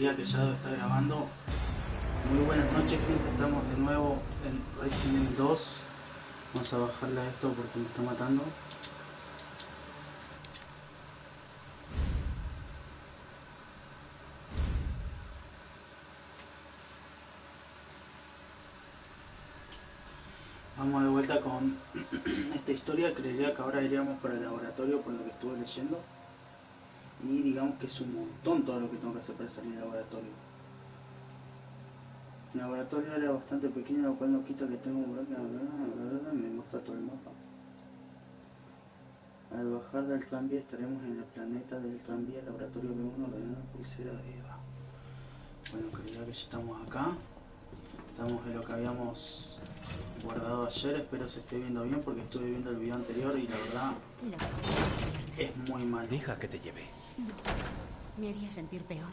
creía que ya está grabando. Muy buenas noches, gente, estamos de nuevo en Resident Evil 2. Vamos a bajarle a esto porque me está matando. Vamos de vuelta con esta historia. Creería que ahora iríamos para el laboratorio por lo que estuve leyendo. Y digamos que es un montón todo lo que tengo que hacer para salir del laboratorio. El laboratorio era bastante pequeño, lo cual no quita que tengo un bloque. Me muestra todo el mapa. Al bajar del tranvía estaremos en el planeta del tranvía, laboratorio B1, ordenando la pulsera de Eva. Bueno, creía que ya estamos acá. Estamos en lo que habíamos guardado ayer. Espero se esté viendo bien porque estuve viendo el video anterior y la verdad es muy malo. Deja que te lleve. No, me haría sentir peor.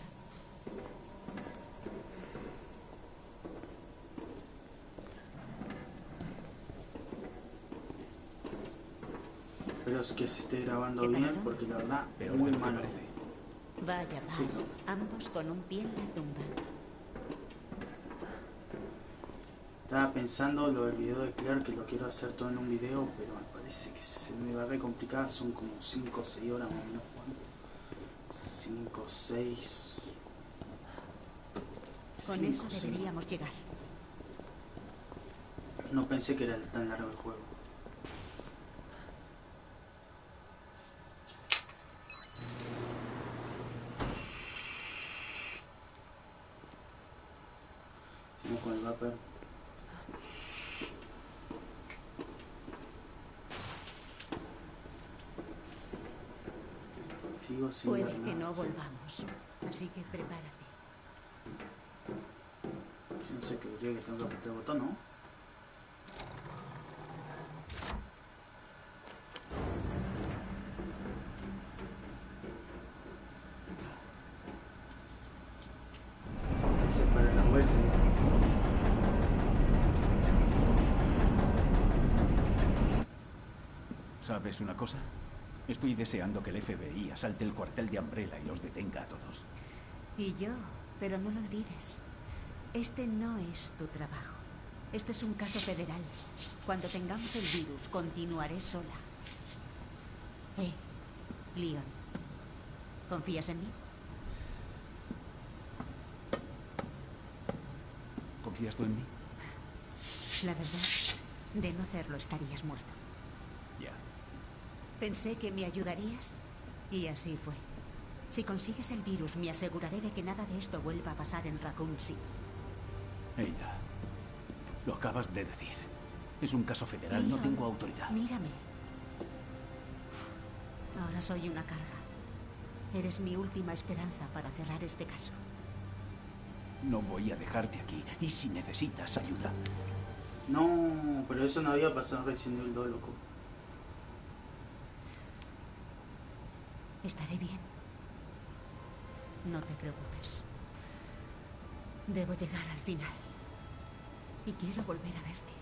Espero que se esté grabando ¿Qué bien tal, porque la verdad es Peor muy de lo que malo. parece. Vaya, vaya. Sí. Ambos con un pie en la tumba. Estaba pensando lo del video de Claire, que lo quiero hacer todo en un video, pero me parece que se me va a re complicar. Son como 5 o 6 horas más o menos jugando. 5, 6. Con eso deberíamos llegar. No pensé que era tan largo el juego. Seguimos con el vapor. Sigo sin Puede ver que nada, no sí. volvamos, así que prepárate. Yo no sé, creería que tengo que apretar el botón, ¿no? Ese para la vuelta. ¿Sabes una cosa? Estoy deseando que el FBI asalte el cuartel de Umbrella y los detenga a todos. Y yo, pero no lo olvides. Este no es tu trabajo. Esto es un caso federal. Cuando tengamos el virus, continuaré sola. Leon, ¿confías en mí? ¿Confías tú en mí? La verdad, de no hacerlo estarías muerto. Ya. Pensé que me ayudarías y así fue. Si consigues el virus, me aseguraré de que nada de esto vuelva a pasar en Raccoon City. Ada, lo acabas de decir. Es un caso federal, no Leon, tengo autoridad. Mírame. Ahora soy una carga. Eres mi última esperanza para cerrar este caso. No voy a dejarte aquí. Y si necesitas ayuda, No, pero eso no había pasado en Resident Evil 2, loco. Estaré bien. No te preocupes. Debo llegar al final. Y quiero volver a verte.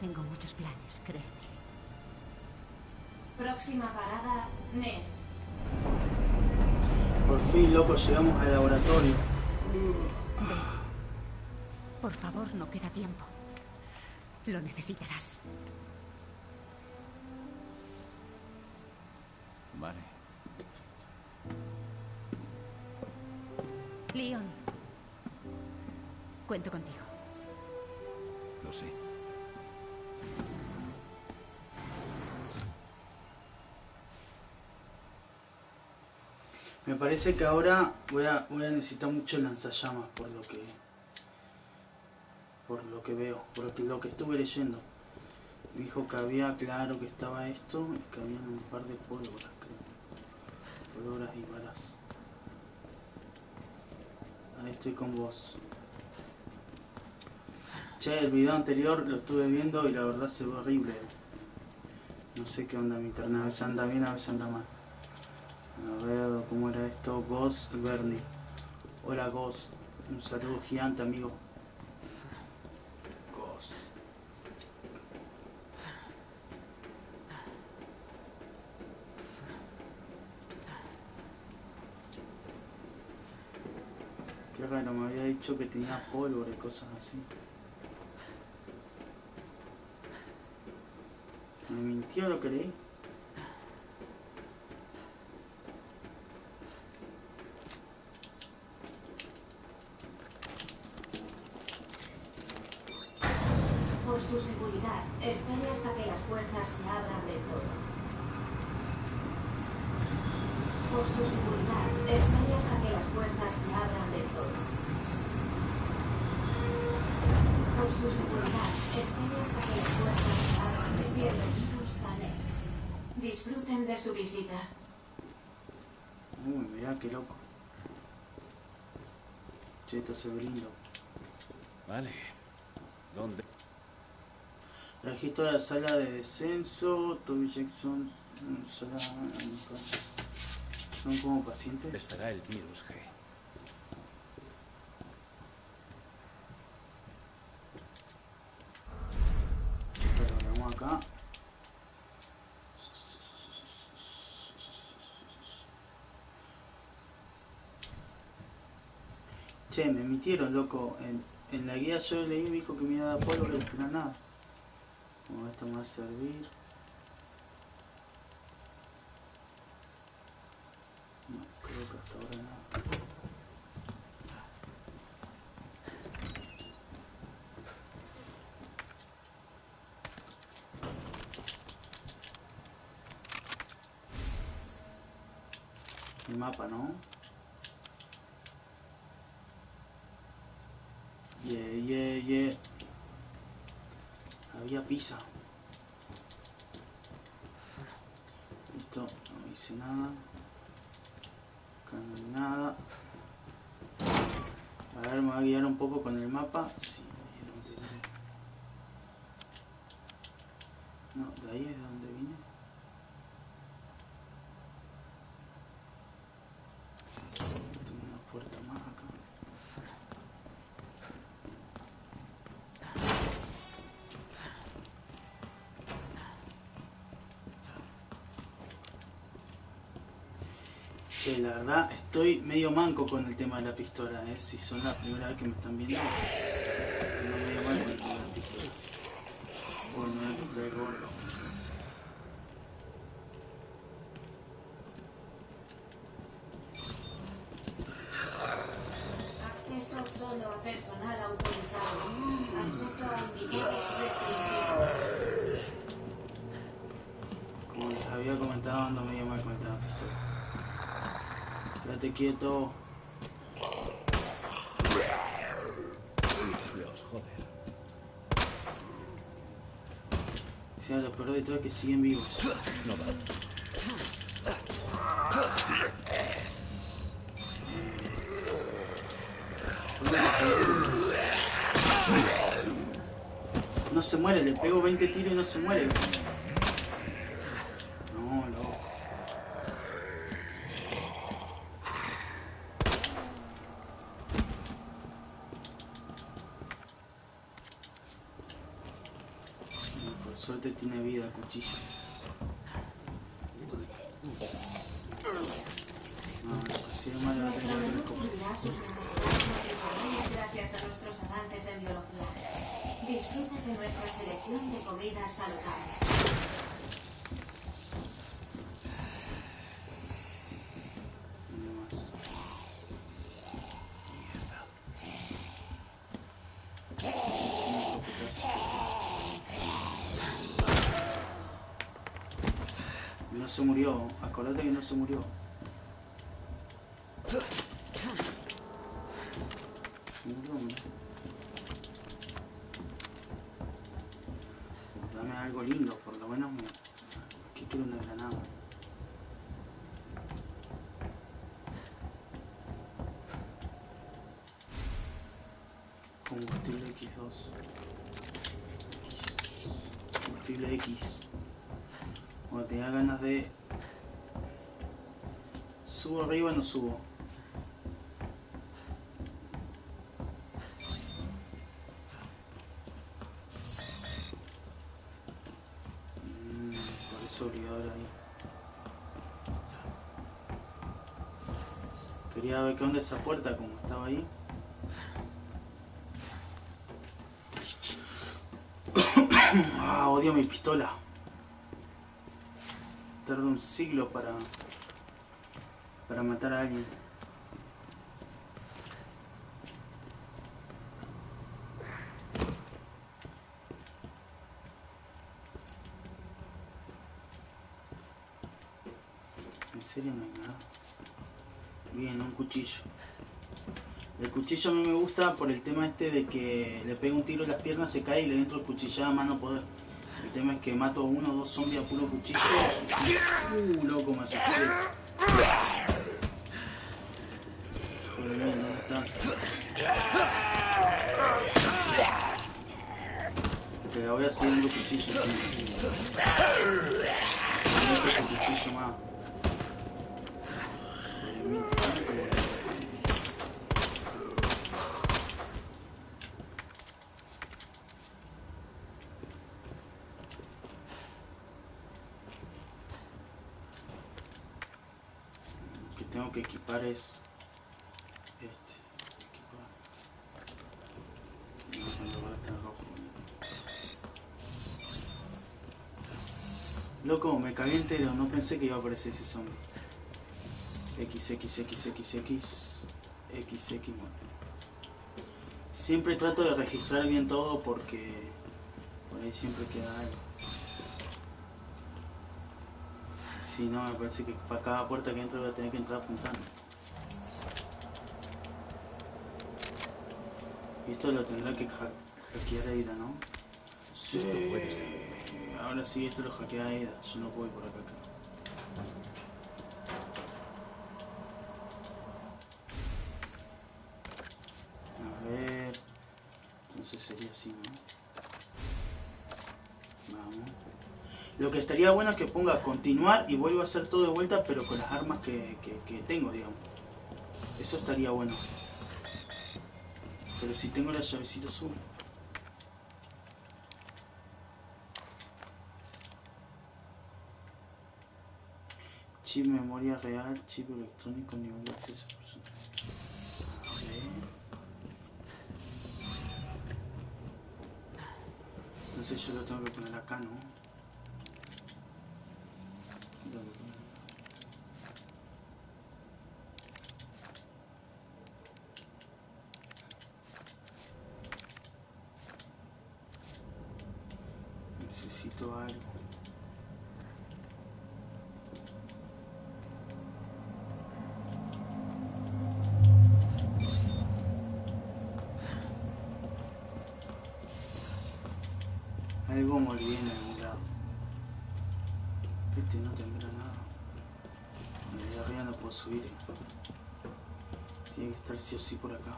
Tengo muchos planes, créeme. Próxima parada, Nest. Por fin, loco, llegamos al laboratorio. Por favor, no queda tiempo. Lo necesitarás. vale. Leon. Cuento contigo. Lo sé. Me parece que ahora voy a necesitar mucho lanzallamas por lo que veo, por lo que estuve leyendo. Me dijo que había, claro que estaba esto y que habían un par de pólvoras, creo. Pólvoras y balas. Ahí estoy con vos. Che, el video anterior lo estuve viendo y la verdad se ve horrible. No sé qué onda mi internet, a veces anda bien, a veces anda mal. A ver, ¿cómo era esto? Ghost Bernie. Hola Ghost. Un saludo gigante, amigo. Ghost. dicho que tenía pólvora y cosas así. ¿Me mintió, lo creí? Por su seguridad, espere hasta que las puertas se abran del todo. Por su seguridad, espere hasta que las puertas se abran del todo. Por su seguridad, espere hasta que las puertas se abran del todo. Bienvenidos a Nest. Disfruten de su visita. Uy, mirá qué loco. Che, esto se ve lindo. Vale. ¿Dónde? Registro de la sala de descenso. Toby Jackson. Son como pacientes. Estará el virus, G. Pero vamos acá. Che, me emitieron, loco. En la guía yo leí, me dijo que me iba a dar pólvora y al final nada. Bueno, esto me va a servir. No, creo que hasta ahora nada. El mapa, ¿no? Yeah. Había pizza. Listo, no hice nada. Acá no hay nada. A ver, me voy a guiar un poco con el mapa. Sí, de ahí es donde vine. No, de ahí es donde vine. Tengo una puerta más acá. Che, la verdad estoy medio manco con el tema de la pistola, si son la primera vez que me están viendo, no medio mal con el tema de la pistola. Bueno, me voy a quitar el gorro. Acceso solo a personal autorizado. Acceso a invitados restringido. Como les había comentado, ando medio mal con el tema de la pistola. Quédate quieto. Dios, joder. Si lo peor de todo es que siguen vivos. No va. No se muere, le pego 20 tiros y no se muere. No, loco. Por suerte tiene vida el cuchillo. No, loco, si es malo va a Nuestro tener que menú ver con... cubrirá sus necesidades nutricionales gracias a nuestros avances en biología. Disfrute de nuestra selección de comidas saludables. No se murió, acordate que no se murió. Se murió, ¿no? Dame algo lindo, por lo menos me... Aquí quiero una granada. Combustible X2. Combustible X. Cuando tenía ganas de... ¿Subo arriba o no subo? Parece obligado ahí. Quería ver qué onda esa puerta, como estaba ahí. Ah, odio mi pistola. Tarda un siglo para matar a alguien. En serio no hay nada. Bien, un cuchillo. El cuchillo a mí me gusta por el tema este de que le pega un tiro en las piernas, se cae y le entro el cuchillada a mano poder. El tema es que mato a uno o dos zombies a puro cuchillo. Loco, me asusté. Hijo de mí, ¿dónde estás? Te la voy a seguir dando cuchillo siempre. No otro cuchillo más. Hijo de mí, que tengo que equipar es equipar. No, va a estar rojo. Loco, me cagué entero, no pensé que iba a aparecer ese zombie. XXXXX bueno. Siempre trato de registrar bien todo porque por ahí siempre queda algo. Si no, me parece que para cada puerta que entro voy a tener que entrar apuntando. Y esto lo tendrá que hackear Aida, ¿no? Sí. Esto puede ser. Ahora sí, esto lo hackea Aida. Yo no puedo ir por acá. A ver. Entonces sería así, ¿no? Vamos. Lo que estaría bueno es que ponga continuar y vuelva a hacer todo de vuelta, pero con las armas que tengo, digamos. Eso estaría bueno. Pero si tengo la llavecita azul. Chip memoria real, chip electrónico, nivel de acceso personal. A ver. Entonces yo lo tengo que poner acá, ¿no? Necesito algo. Algo me olvidé en algún lado. Este no tendrá nada. De arriba no puedo subir. Tiene que estar sí o sí por acá.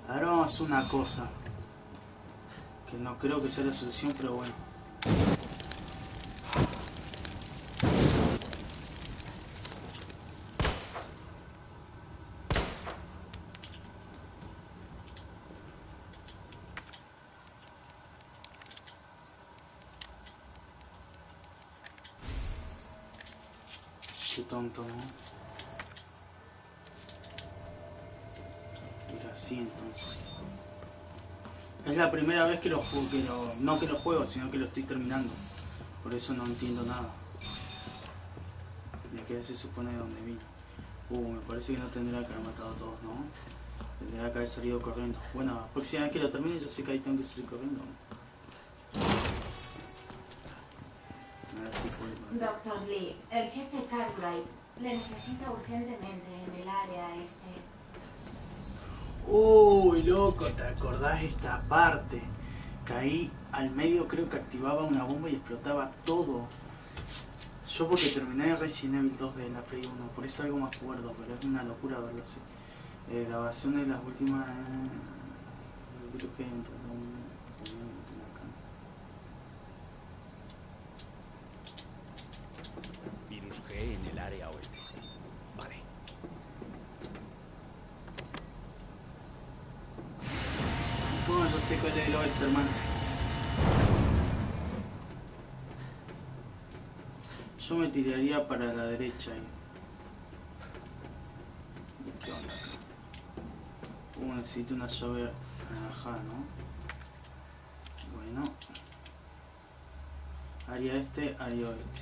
Ahora vamos a hacer una cosa. Que no creo que sea la solución, pero bueno. Qué tonto, ¿no? Era así entonces. Es la primera vez que lo juego, no que lo juego, sino que lo estoy terminando. Por eso no entiendo nada. ¿De qué se supone de dónde vino? Me parece que no tendría que haber matado a todos, ¿no? Tendría que haber salido corriendo. Bueno, la próxima vez que lo termine ya sé que ahí tengo que salir corriendo. Ahora sí puedo. Dr. Lee, el jefe Cartwright le necesita urgentemente en el área este. Uy, loco, ¿te acordás esta parte? Caí al medio, creo que activaba una bomba y explotaba todo. Yo porque terminé Resident Evil 2 de la Play 1, por eso algo me acuerdo, pero es una locura verlo así. Grabación de las últimas... creo que Virus G en el área oeste. Vale. No, yo sé cuál es el oeste, hermano. Yo me tiraría para la derecha ahí. ¿Qué onda acá? Necesito una llave anaranjada, ¿no? Bueno. Área este, área oeste.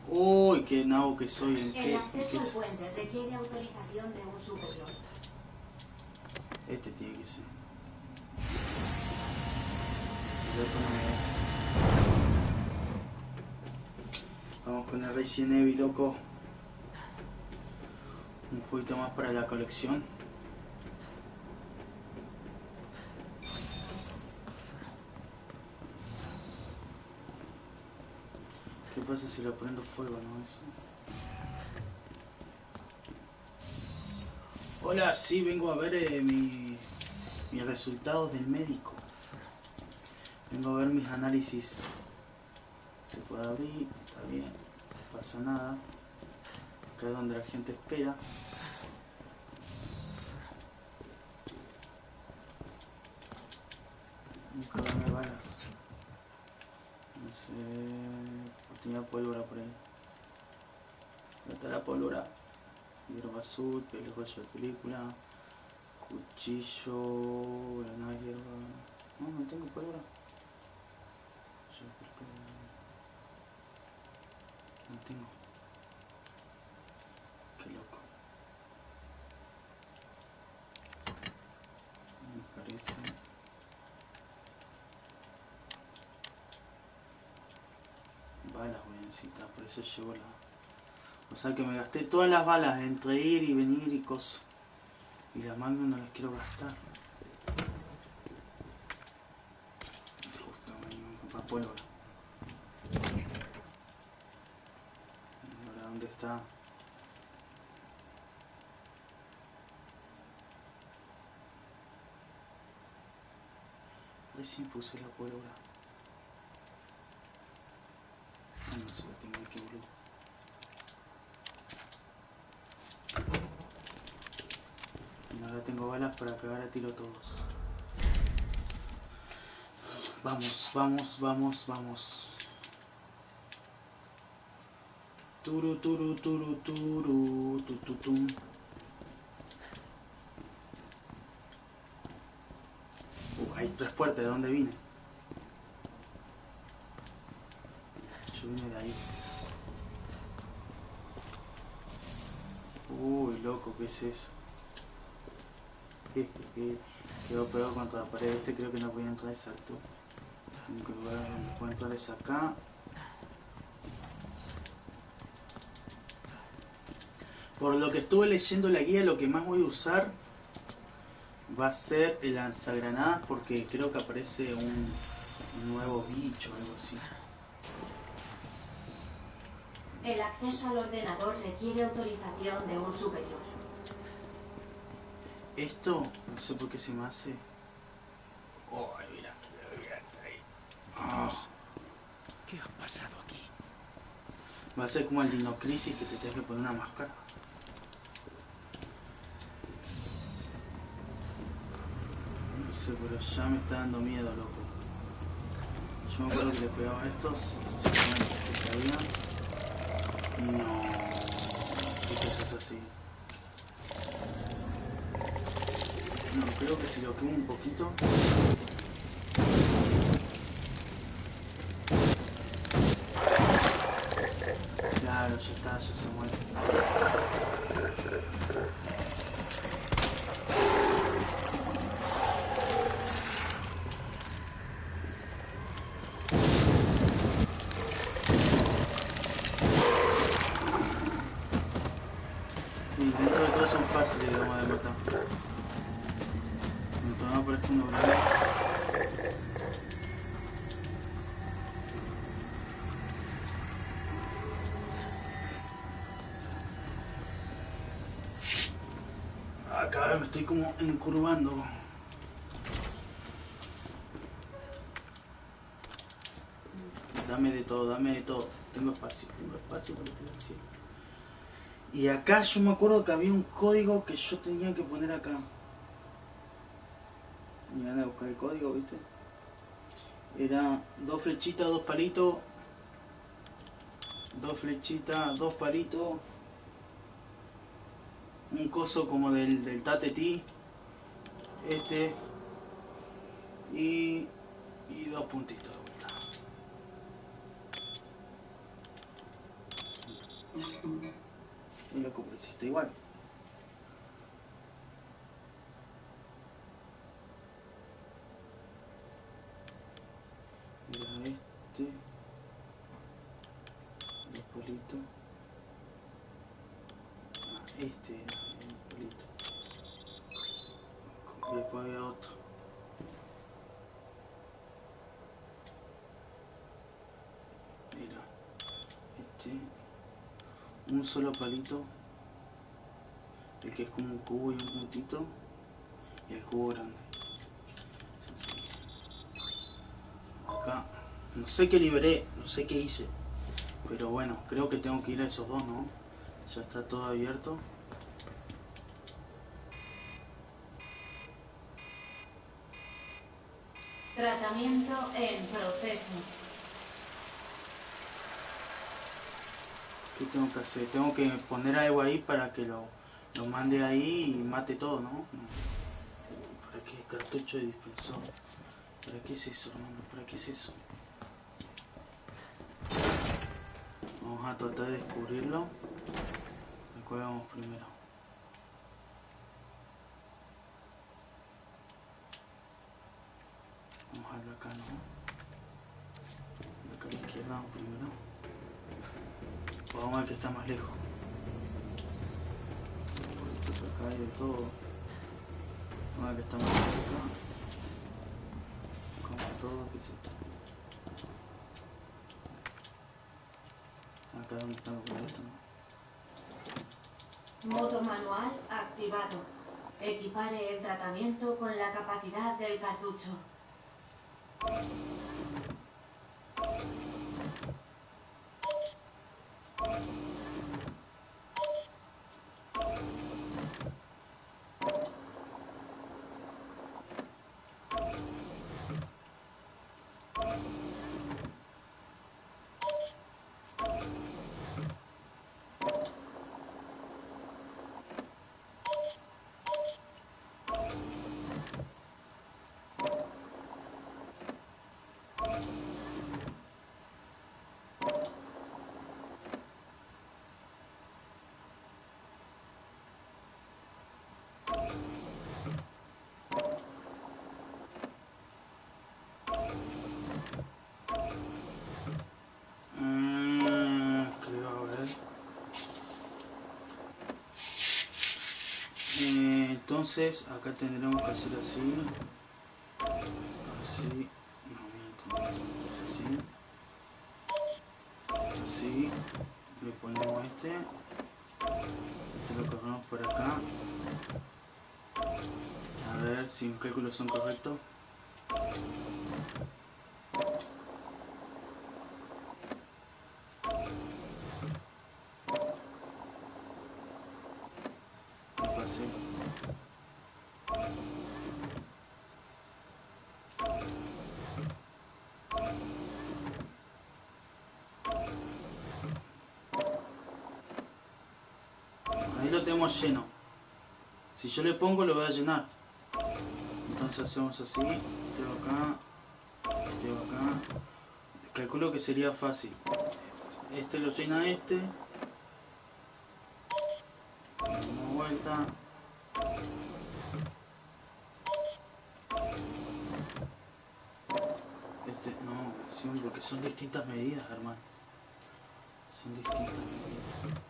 Uy, qué nabo que soy. El acceso al puente requiere autorización de un superior. Este tiene que ser. El otro no me deja. Vamos con el Resident Evil, loco. Un jueguito más para la colección. ¿Qué pasa si le prendo fuego, no? Eso. Hola, sí, vengo a ver mis resultados del médico. Vengo a ver mis análisis. Se puede abrir, está bien, no pasa nada. Acá es donde la gente espera. Nunca dame balas. No sé. Tenía pólvora por ahí. ¿Dónde está la pólvora? Hierba azul, película de película. Cuchillo. Granada de hierba. No, no tengo pólvora. No tengo. Qué loco. Me parece. Balas voy a necesitar, por eso llevo la... O sea que me gasté todas las balas entre ir y venir y cosas. Y las Magnum no las quiero gastar. Justo me encontré pólvora. Ahora, ¿dónde está? Recién puse la pólvora. Ah, no se la tengo aquí, boludo. Ahora tengo balas para cagar a tiro a todos. Vamos, vamos, vamos, vamos. Turu, turu, turu, turu, tututum. Hay 3 puertas, ¿de dónde vine? Yo vine de ahí. Uy, loco, ¿qué es eso? Quedó pegado contra la pared. Este creo que no podía entrar, exacto. El único lugar donde puedo entrar es acá. Por lo que estuve leyendo la guía, lo que más voy a usar va a ser el lanzagranadas, porque creo que aparece un nuevo bicho o algo así. El acceso al ordenador requiere autorización de un superior. Esto, no sé por qué se me hace... Oh, mira, ahí. Dios, ¿qué ha pasado aquí? Va a ser como el Dino Crisis, que te tienes que poner una máscara. No sé, pero ya me está dando miedo, loco. Yo me acuerdo que le pegaba a estos, se caían. No, esto es así. No, creo que si lo quemo un poquito. Claro, ya está, ya se muere. Y dentro de todo son fáciles, digamos, de matar. Me tomaba por esto uno grande. Cada vez me estoy como encurvando. Dame de todo, dame de todo. Tengo espacio para decir. Y acá yo me acuerdo que había un código que yo tenía que poner acá. Me van a buscar el código, ¿viste? Era 2 flechitas, 2 palitos. 2 flechitas, 2 palitos. un coso como del Tateti. Y 2 puntitos de vuelta. Y lo hiciste igual. Mira los palitos. Este era el palito. Y después había otro. Mira, un solo palito, el que es como un cubo y un puntito, y el cubo grande. Acá, no sé qué liberé, no sé qué hice, pero bueno, creo que tengo que ir a esos dos, ¿no? Ya está todo abierto. Tratamiento en proceso. ¿Qué tengo que hacer? Tengo que poner algo ahí para que lo mande ahí y mate todo, ¿no? No. ¿Para qué? Cartucho de dispensor. ¿Para qué es eso, hermano? ¿Para qué es eso? Vamos a tratar de descubrirlo. ¿Cuál vamos primero? Vamos a verlo acá, ¿no? Acá a la izquierda vamos primero. Vamos a ver que está más lejos. Acá hay de todo. Vamos a ver que está más cerca. Como todo, ¿qué es esto? Acá donde están los boletos, ¿no? Modo manual activado. Equipare el tratamiento con la capacidad del cartucho. Creo, a ver. Entonces, acá tendremos que hacer así. Así. No, miento. Así. Así. Le ponemos este. Este lo corremos por acá. A ver si mis cálculos son correctos. Me pasé. Ahí lo tenemos lleno. Si yo le pongo lo voy a llenar. Entonces hacemos así. Este va acá. Este va acá. Calculo que sería fácil. Este lo llena este. Damos vuelta. Este, no, sí, porque son distintas medidas, hermano. Son distintas medidas.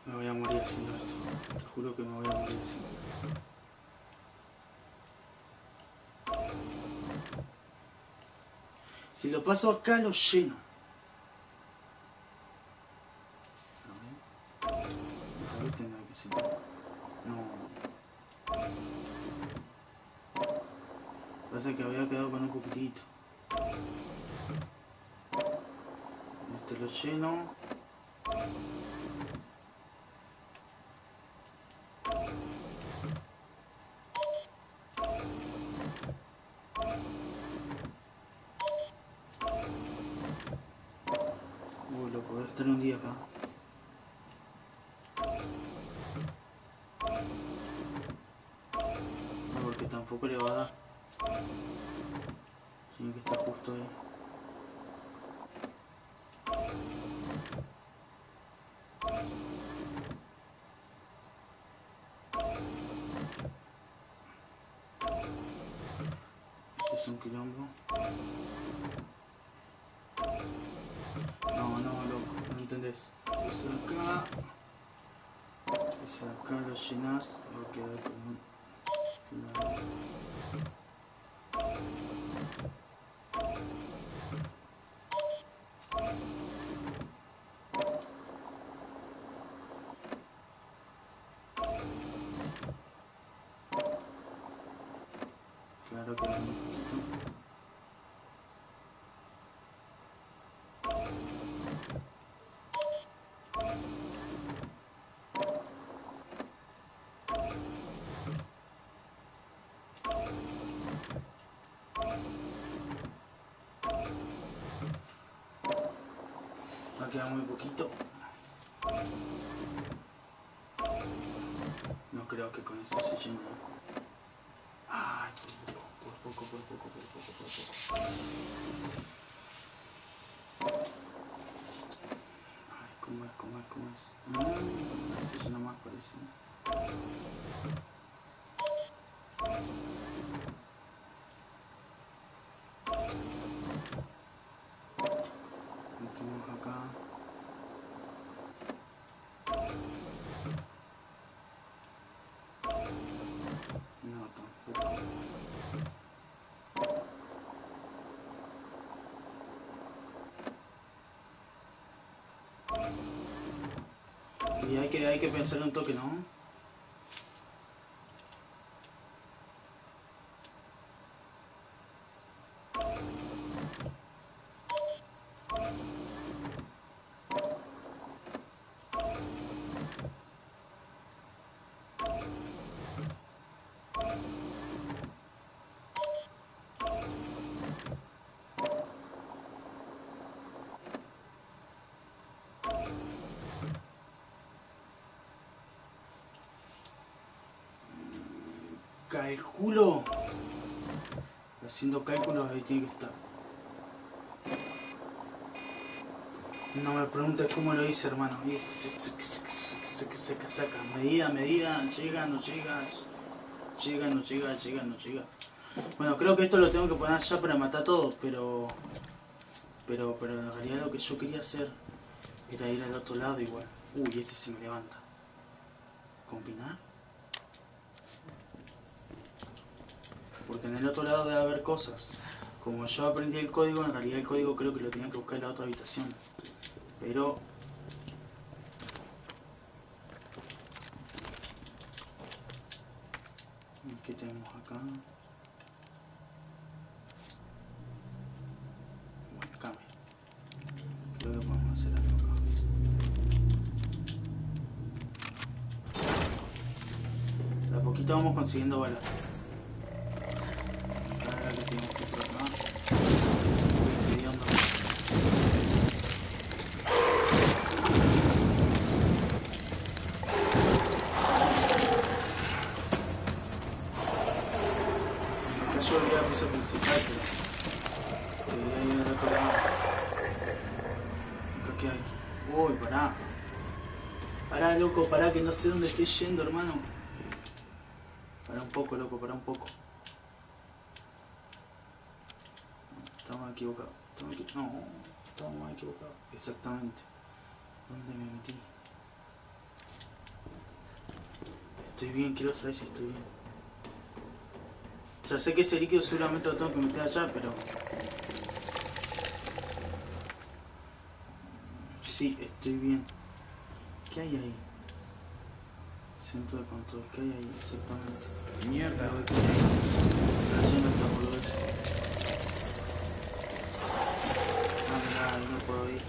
Me voy a morir haciendo esto. Te juro que me voy a morir haciendo esto. Si lo paso acá, lo lleno. A ver. A ver, tendrá que ser. No. Pasa que había quedado con un poquitito. Este lo lleno. Uy, loco, voy a estar un día acá. No, porque tampoco le va a dar. Tiene que estar justo ahí. Este es un quilombo. No, loco, no entendés. Es acá. Es acá, lo llenas y va a quedar con un... Claro que un poquito. Va a quedar muy poquito. No creo que con eso se llene. Ay, por poco. Ay, ¿cómo es? Se llena más, parece. Metemos acá. No, tampoco. Y hay que pensar un toque, ¿no? Calculo. Haciendo cálculos ahí tiene que estar. No me preguntes cómo lo hice, hermano. Y se saca. Medida. Llega, no llega. Llega, no llega. Bueno, creo que esto lo tengo que poner ya para matar todo, pero en realidad lo que yo quería hacer era ir al otro lado igual. Uy, este se me levanta. ¿Combinar? Porque en el otro lado debe haber cosas. Como yo aprendí el código, en realidad el código creo que lo tenía que buscar en la otra habitación. Pero... ¿qué tenemos acá? Webcam. Creo que podemos hacer algo acá. De a poquito vamos consiguiendo balas. Ahora que tenemos que ir por acá. Uy, qué onda. Acá yo olvidé la pieza principal, pero quería ir al otro lado. Acá qué hay. Uy, pará. Pará, loco, pará, que no sé dónde estoy yendo, hermano. Pará un poco, loco, pará un poco. Estamos equivocados. No, estamos equivocados. Exactamente. ¿Dónde me metí? Estoy bien, quiero saber si estoy bien. O sea, sé que ese líquido seguramente lo tengo que meter allá, pero... sí, estoy bien. ¿Qué hay ahí? Centro de control, ¿qué hay ahí exactamente? Mierda. Está lleno de boludeces. Ah, mirá, ahí no puedo ir.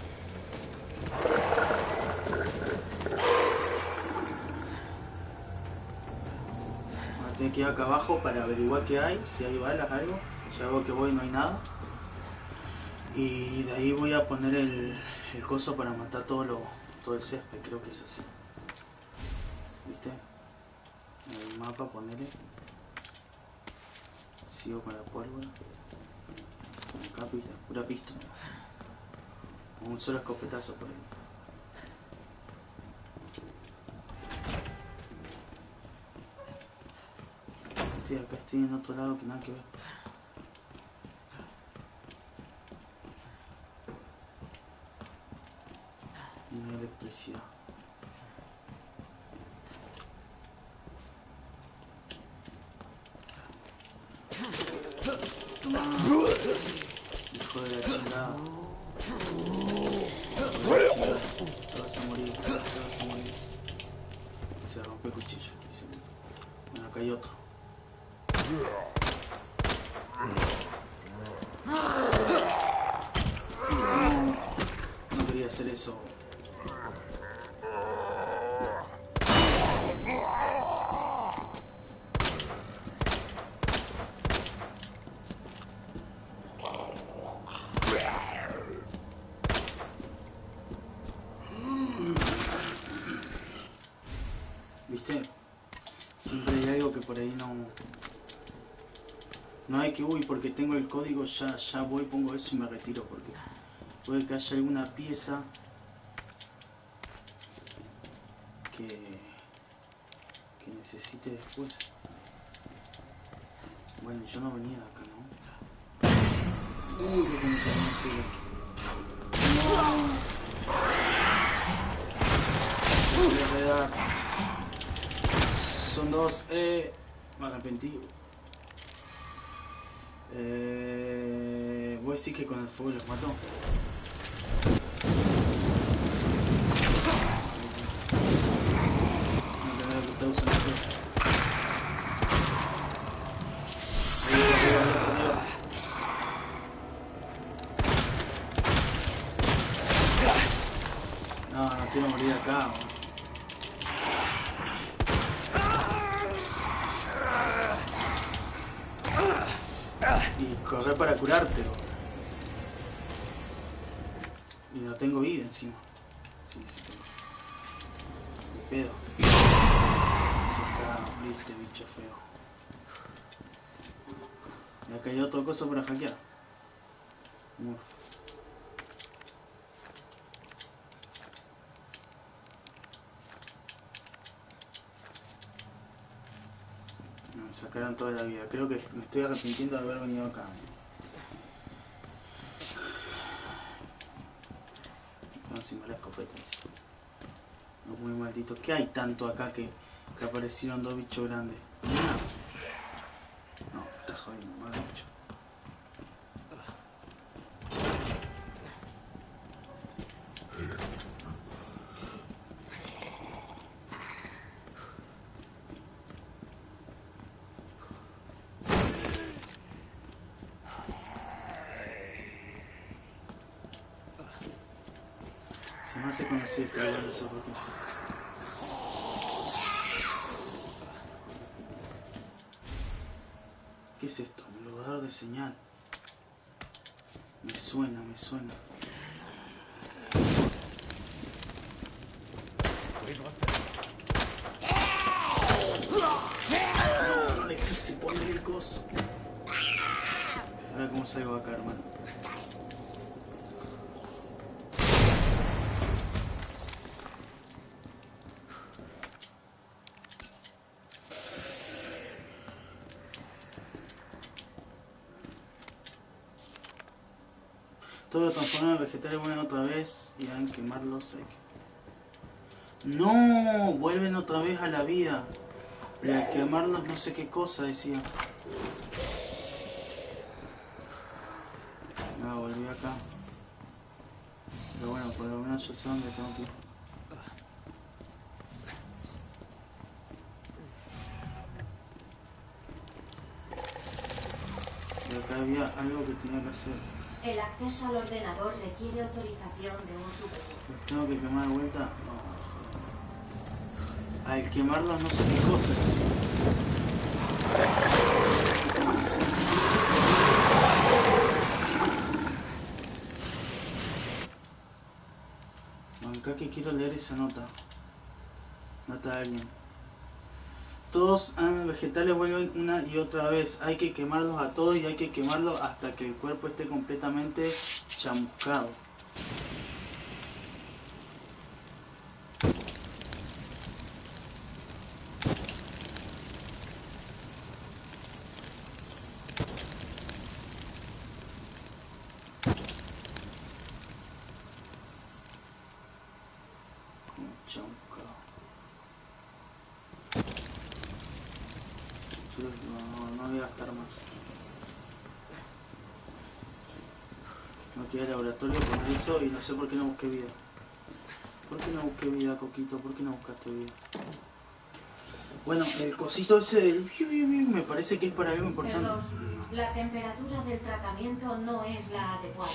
Tenía que ir acá abajo para averiguar qué hay, si hay balas, algo. Ya veo que voy y no hay nada. Y de ahí voy a poner el coso para matar todo el césped, creo que es así. ¿Viste? En el mapa ponerle. Sigo con la pólvora. Acá pura pistola. Un solo escopetazo por ahí. Acá estoy en otro lado que nada que ver. No hay electricidad. Toma. Hijo de la chingada. Te vas a morir, te vas a morir. Se rompe el cuchillo. Bueno, acá hay otro. No quería hacer eso. ¿Viste? Siempre hay algo que por ahí no hay que huir porque tengo el código, ya voy, pongo eso y me retiro porque puede que haya alguna pieza que necesite después. Bueno, yo no venía de acá, ¿no? Uy, que me salió. No. Voy a redar. Son dos, me arrepentí. Voy a decir que con el fuego los mató. No tengo que estar usando el fuego. No quiero morir acá. Y correr para curártelo. Y no tengo vida encima. Sí tengo. De pedo. Está listo, bicho feo. Y acá hay otra cosa para hackear. Murph. Me sacaron toda la vida. Creo que me estoy arrepintiendo de haber venido acá. No, encima la escopeta. No, muy maldito. ¿Qué hay tanto acá que aparecieron dos bichos grandes? No, me está jodiendo, mal bicho. Se me hace conocido este lugar, no sé por qué. ¿Qué es esto? Un lugar de señal. Me suena. No le quise poner el coso. A ver cómo salgo acá, hermano. Todos los transformadores vegetales vuelven otra vez y van a quemarlos. ¡No! Vuelven otra vez a la vida. Pero al quemarlos no sé qué cosa decía. No, volví acá. Pero bueno, por lo menos yo sé dónde tengo que ir. Y acá había algo que tenía que hacer. El acceso al ordenador requiere autorización de un superior. ¿Los tengo que quemar de vuelta? No. Al quemarlos no sé qué cosas. que quiero leer esa nota. Nota de alguien. Todos vegetales vuelven una y otra vez. Hay que quemarlos a todos y hay que quemarlos hasta que el cuerpo esté completamente chamuscado. No voy a gastar más. Me quedé al laboratorio con eso y no sé por qué no busqué vida. ¿Por qué no busqué vida, Coquito? ¿Por qué no buscaste vida? Bueno, el cosito ese del me parece que es para algo importante. Perdón, la temperatura del tratamiento no es la adecuada.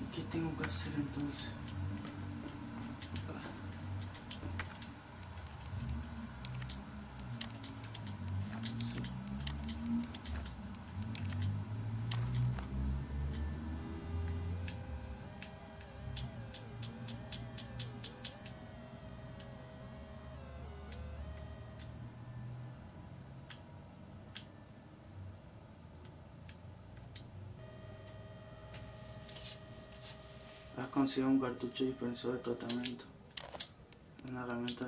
¿Y qué tengo que hacer entonces? Has conseguido un cartucho dispensador de tratamiento. Una herramienta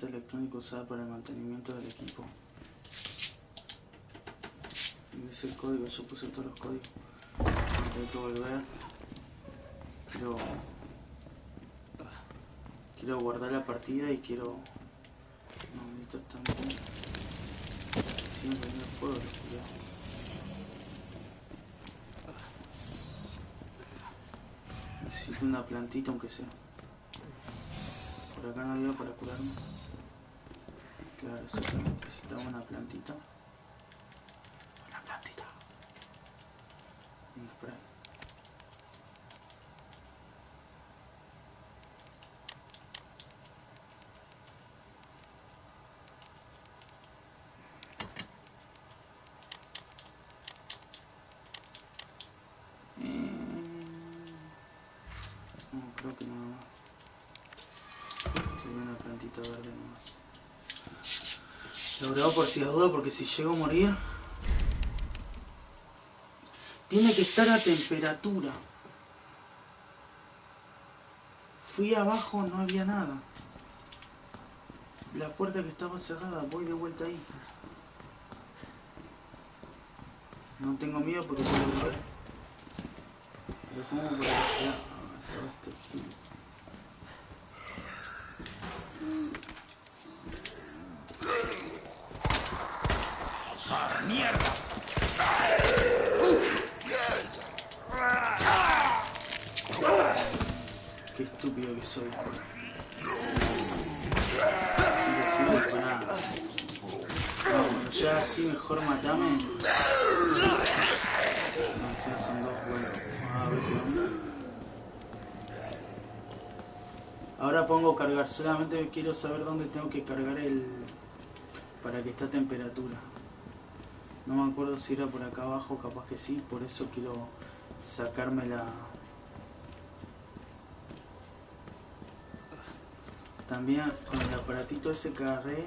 electrónica usada para el mantenimiento del equipo. Dice el código, yo puse todos los códigos. Tengo que volver. Quiero guardar la partida y quiero... No, esto está muy... Siempre en el fuego, cuidado. Necesito una plantita aunque sea. Por acá no había para curarme. Claro, exactamente. Necesitaba una plantita. Una plantita. Un spray. No, creo que nada más. Tuve una plantita verde nomás. Lo grabo por si las dudas, porque si llego a morir... Tiene que estar a temperatura. Fui abajo, no había nada. La puerta que estaba cerrada, voy de vuelta ahí. No tengo miedo porque se lo grabé. Pero como por acá estaba este gil. ¡Ah, mierda! Qué estúpido que soy. Sí, dispará. No, cuando ya así mejor matame. No, si son dos buenos. A ver qué onda. Ahora pongo cargar. Solamente quiero saber dónde tengo que cargar el... para que esté a temperatura. No me acuerdo si era por acá abajo, capaz que sí. Por eso quiero sacarme la... También con el aparatito ese que agarré,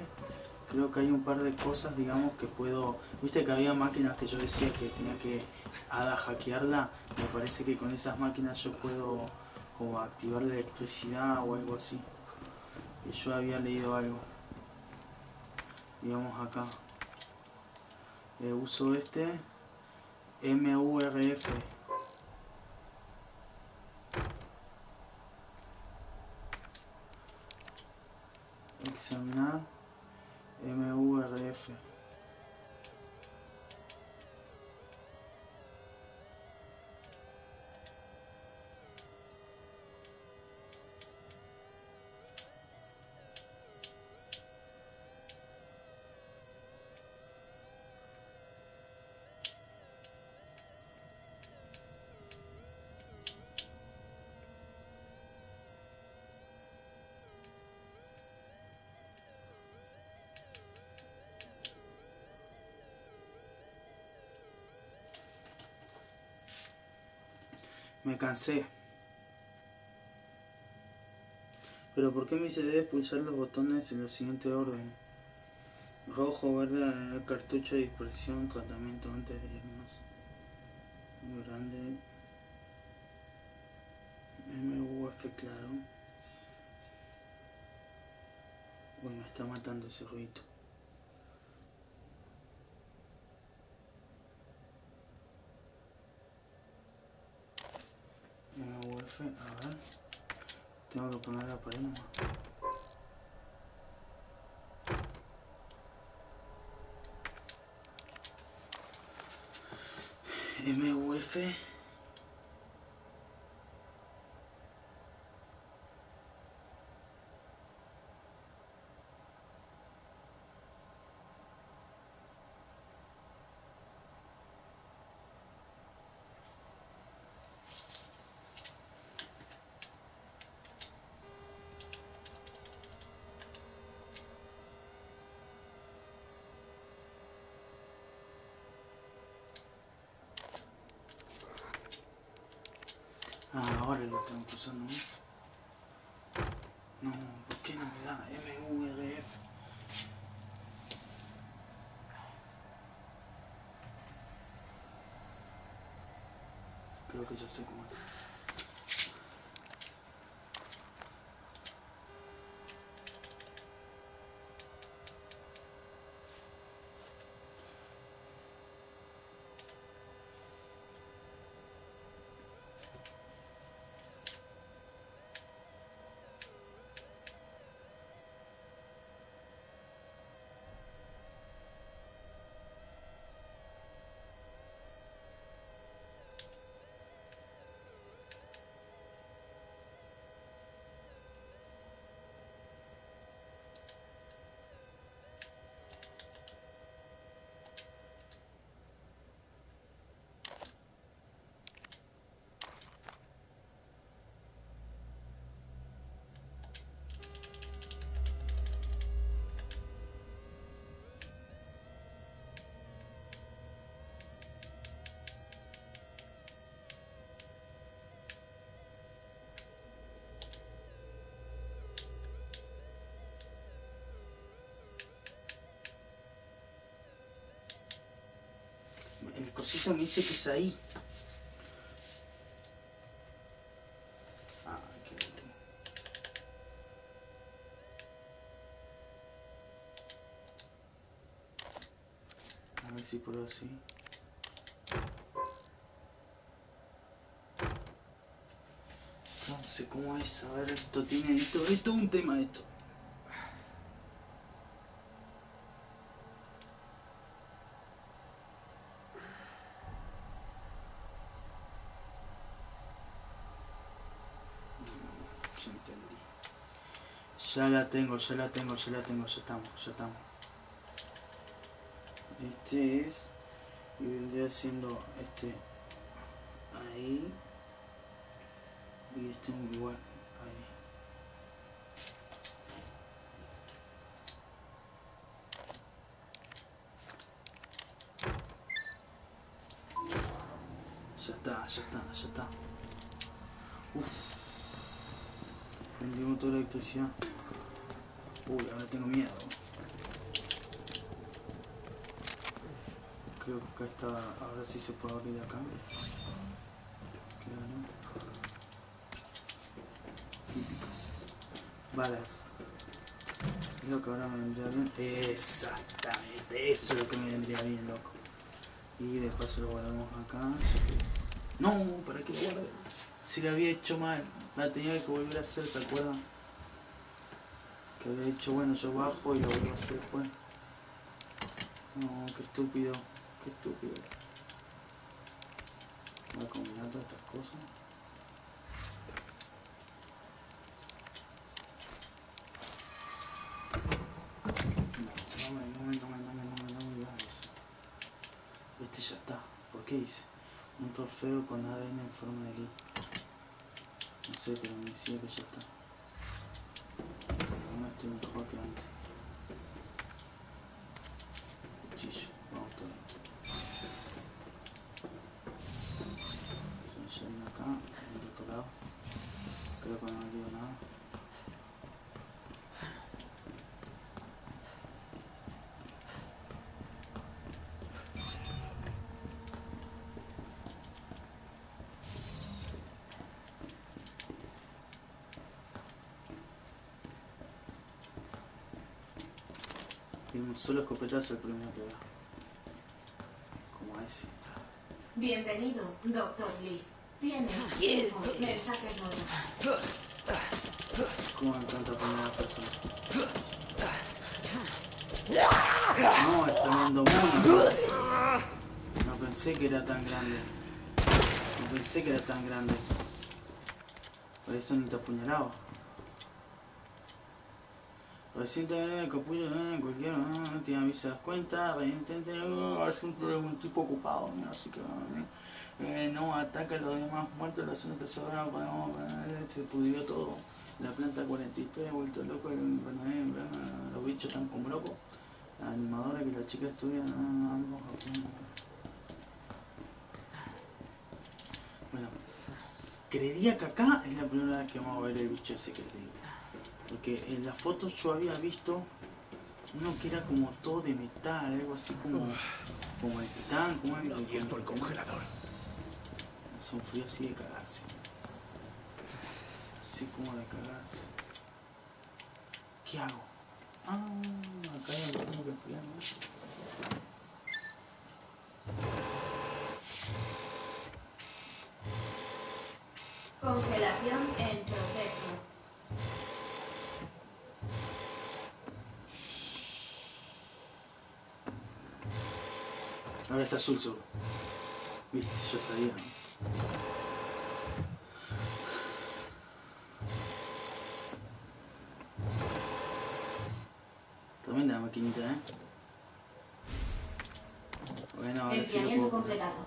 creo que hay un par de cosas, digamos, que puedo... Viste que había máquinas que yo decía que tenía que hackearla. Me parece que con esas máquinas yo puedo como activar la electricidad o algo así. Que yo había leído algo. Digamos acá. Uso este MURF. Examinar MURF. Me cansé. Pero ¿por qué me dice debes pulsar los botones en el siguiente orden? Rojo, verde, cartucho de dispersión, tratamiento antes de irnos. Muy grande. MUF, claro. Uy, me está matando ese ruido. MUF, a ver. Tengo que poner la pared nomás. MUF. Ah, ahora lo tengo que usar, ¿no? No, ¿por qué no me da? MURF. Creo que ya sé cómo es. El cosito me dice que es ahí. Ah, qué lindo. A ver si puedo así. No sé cómo es. A ver, esto tiene. Esto es todo un tema esto. Ya entendí. Ya la tengo, ya la tengo, ya la tengo, ya estamos, ya estamos. Este es. Y vendría siendo este ahí. Y este igual ahí. Ya está, ya está, ya está. Uff. Prendimos toda la electricidad. Uy, ahora tengo miedo. Creo que acá está. Ahora sí se puede abrir acá. Claro. Típico. Balas. Es lo que ahora me vendría bien. Exactamente. Eso es lo que me vendría bien, loco. Y de paso lo guardamos acá. No, ¿para qué lo guardo? Si lo había hecho mal. La tenía que volver a hacer, ¿se acuerdan? Que había dicho, bueno, yo bajo y lo vuelvo a hacer después. No, qué estúpido. Qué estúpido. Voy a combinar todas estas cosas. No me digas eso. Este ya está. ¿Por qué hice? Un trofeo con ADN en forma de elite. No sé, pero me decía que ya está. No estoy mejor que antes. Cuchillo. Vamos todo. Ya viene acá. Tiene un solo escopetazo el primero que vea. Como ese. Bienvenido, Dr. Lee. Tiene 5 mensajes nuevos. Como me encanta poner a la persona. No, está viendo mono. No pensé que era tan grande. No pensé que era tan grande. Por eso ni te apuñalaba. Recientemente capullo, cualquiera, te avisa, das cuenta, intente, es un tipo ocupado, ¿no? Así que no ataca a los demás muertos, la zona está cerrada, se pudrió todo. La planta 43 ha vuelto loco, los bichos están como locos. La animadora que la chica estudia, ambos. Bueno, creería que acá es la primera vez que vamos a ver el bicho ese que les digo. Porque en las fotos yo había visto uno que era como todo de metal, algo así como el titán, como el... Abierto el congelador. Es un frío así de cagarse. Así como de cagarse. ¿Qué hago? Ah, acá hay algo que tengo que enfriar, ¿no? Congelación en proceso. Ahora está azul seguro. Viste, yo sabía, ¿no? Tremenda maquinita, ¿eh? Bueno, ahora sí lo Enfriamiento puedo... completado.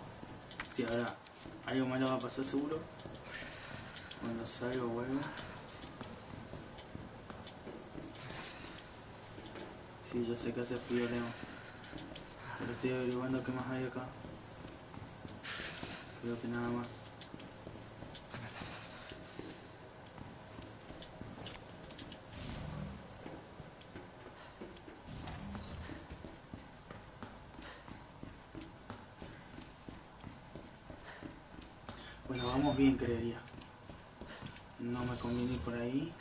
Sí, ahora algo malo va a pasar seguro. Cuando salga o algo. Sí, yo sé que hace frío, Leo. Pero estoy averiguando qué más hay acá. Creo que nada más. Bueno, vamos bien, creería. No me conviene ir por ahí.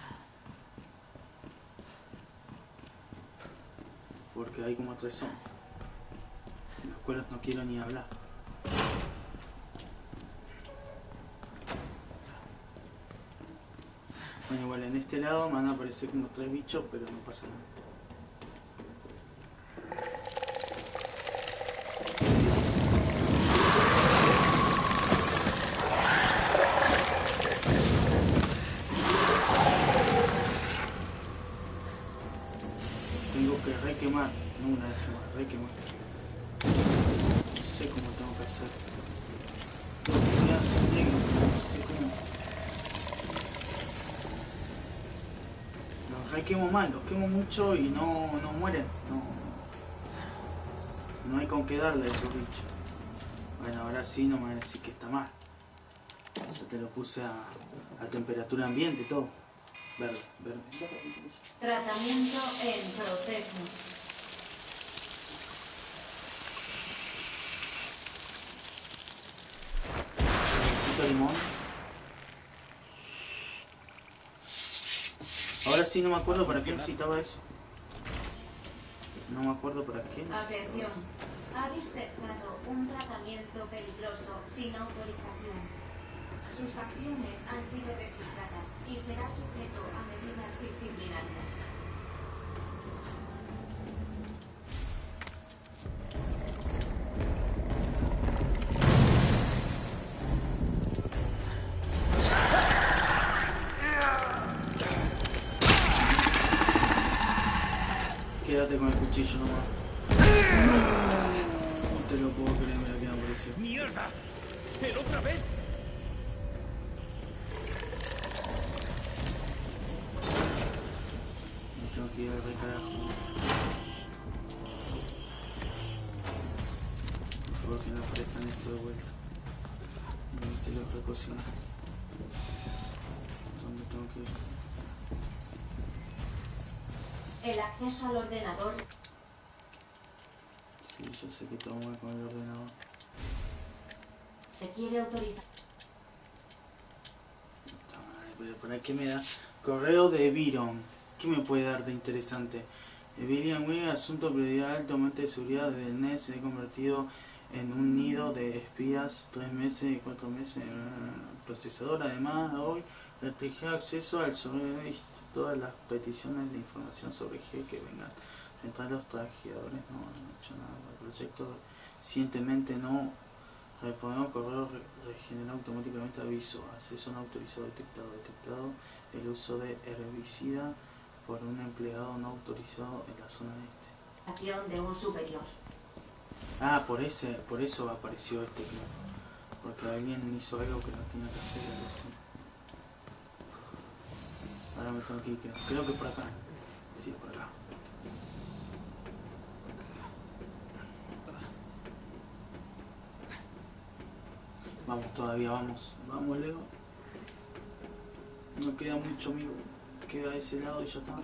Porque hay como 3 zombies. Los cuales no quiero ni hablar. Bueno, igual en este lado me van a aparecer como 3 bichos, pero no pasa nada. Tengo que requemar, no una vez quemar, requemar. No sé cómo tengo que hacer. ¿Qué hace negro? No sé cómo. Los requemo mal, los quemo mucho y no mueren. No hay con qué darle a esos bichos. Bueno, ahora sí no me va a decir que está mal. Ya te lo puse a temperatura ambiente todo. Verde, verde. Tratamiento en proceso. Necesito limón. Ahora sí no me acuerdo para qué necesitaba eso. No me acuerdo para qué necesitaba Atención. eso. Ha dispersado un tratamiento peligroso sin autorización. Sus acciones han sido registradas y será sujeto a medidas disciplinarias. Quédate con el cuchillo nomás. No te lo puedo creer, mira que me apareció. ¡Mierda! ¿El otra vez? Me tengo que ir al recarajo. Por favor que no aparezcan esto de vuelta. Y te lo dejo cocinar. ¿Dónde tengo que ir? El acceso al ordenador. Sí, yo sé que todo mal con el ordenador. Se quiere autorizar. Ay, pero ¿para qué me da? Correo de Viron. ¿Qué me puede dar de interesante? William Wing, asunto prioridad altamente de seguridad desde el NES, se ha convertido en un nido de espías 3 meses y 4 meses en el procesador. Además, hoy restringió acceso al sobre todas las peticiones de información sobre G que vengan. Central los trajeadores no han hecho nada para el proyecto. Recientemente no respondemos correo regenera automáticamente aviso. Acceso no autorizado detectado. Detectado el uso de herbicida por un empleado no autorizado en la zona este. Acción de un superior. Ah, por eso apareció este club. Porque alguien hizo algo que no tenía que hacer, algo así. Ahora me tengo que ir, creo que por acá. Sí, por acá. Vamos todavía, vamos. Vamos, Leo. No queda mucho, amigo. Queda ese lado y ya está.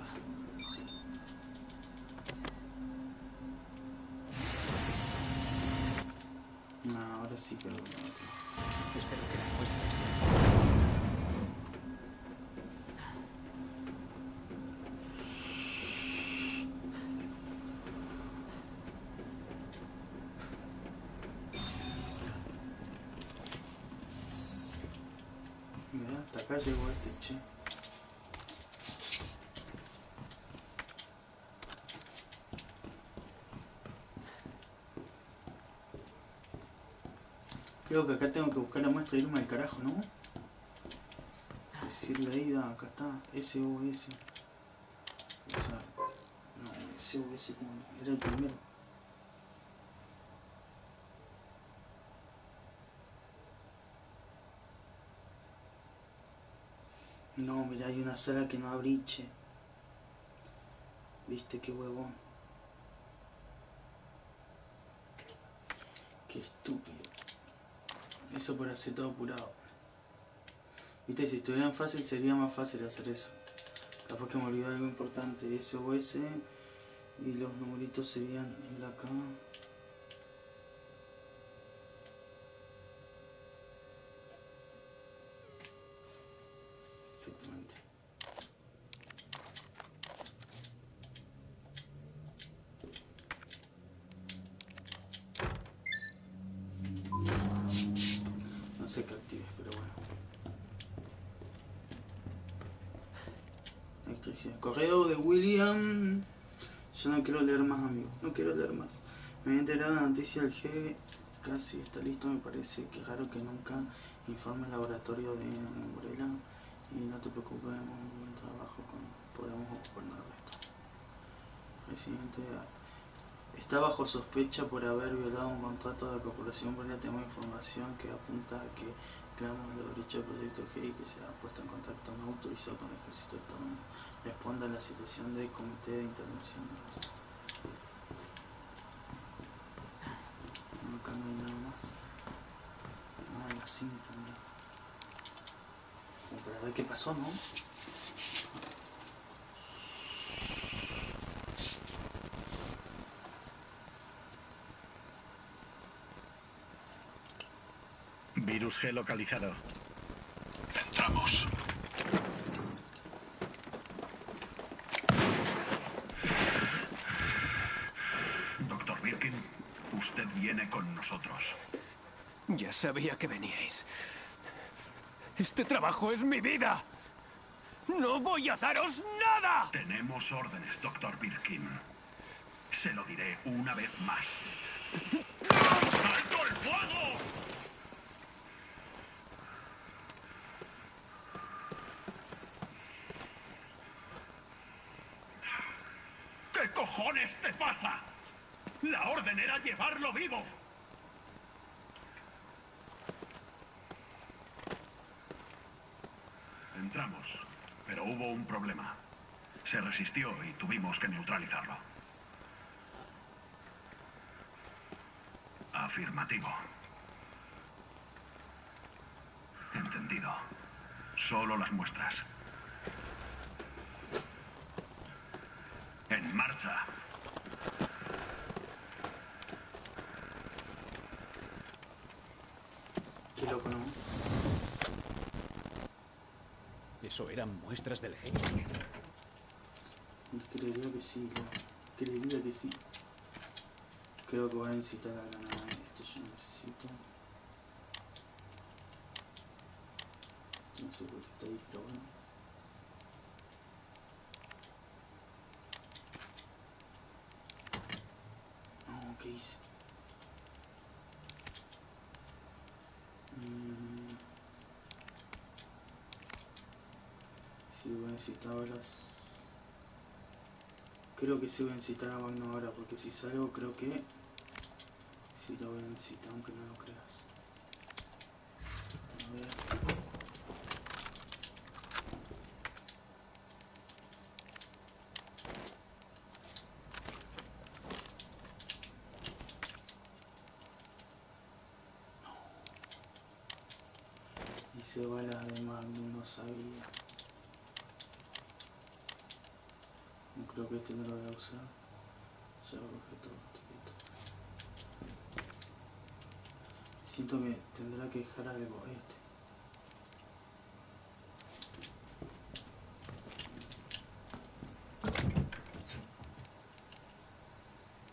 No, ahora sí, pero... Espero que la muestra esté. Mira, hasta acá llegó este, che. Creo que acá tengo que buscar la muestra y irme al carajo, ¿no? Decirle ahí, acá está, SOS. O sea, no, SOS como era el primero. No, mira, hay una sala que no abrí, che. Viste, qué huevón. Qué estúpido. Eso por hacer todo apurado. Viste, si estuvieran fácil sería más fácil hacer eso. Capaz que me olvidé algo importante. SOS y los numeritos serían el de acá. Exactamente. No sé qué actives, pero bueno. Electricidad. Correo de William. Yo no quiero leer más, amigos. No quiero leer más. Me he enterado de la noticia del G. Casi está listo. Me parece que raro que nunca informe el laboratorio de Umbrella. Y no te preocupes, un buen trabajo. Podemos ocuparnos del resto. Presidente. Está bajo sospecha por haber violado un contrato de la Corporación Umbrella. Tenemos información que apunta a que reclamos de derecho del proyecto G y que se ha puesto en contacto no autorizado con el ejército estadounidense. Responde a la situación del comité de intervención. No, acá no hay nada más. Ah, la cinta, mira. Como para ver qué pasó, ¿no? Virus G localizado. Entramos. Doctor Birkin, usted viene con nosotros. Ya sabía que veníais. Este trabajo es mi vida. ¡No voy a daros nada! Tenemos órdenes, Doctor Birkin. Se lo diré una vez más. ¡Alto el fuego! ¿Qué cojones te pasa? La orden era llevarlo vivo. Entramos, pero hubo un problema. Se resistió y tuvimos que neutralizarlo. Afirmativo. Entendido. Solo las muestras. En marcha. Qué loco, ¿no? ¿Eso eran muestras del genio? Y creería que sí, ¿no? Creería que sí. Creo que voy a necesitar la granada. Esto yo necesito. No sé por qué está ahí, pero bueno. No, ¿qué hice? Sí, voy a necesitar balas. Creo que sí voy a necesitar a Magno ahora, porque si salgo creo que sí lo voy a necesitar, aunque no lo creas. A ver. Hice balas de Magnum, no sabía. No creo que este no lo voy a usar. Ya objeto, etiqueta. Siento que tendrá que dejar algo este.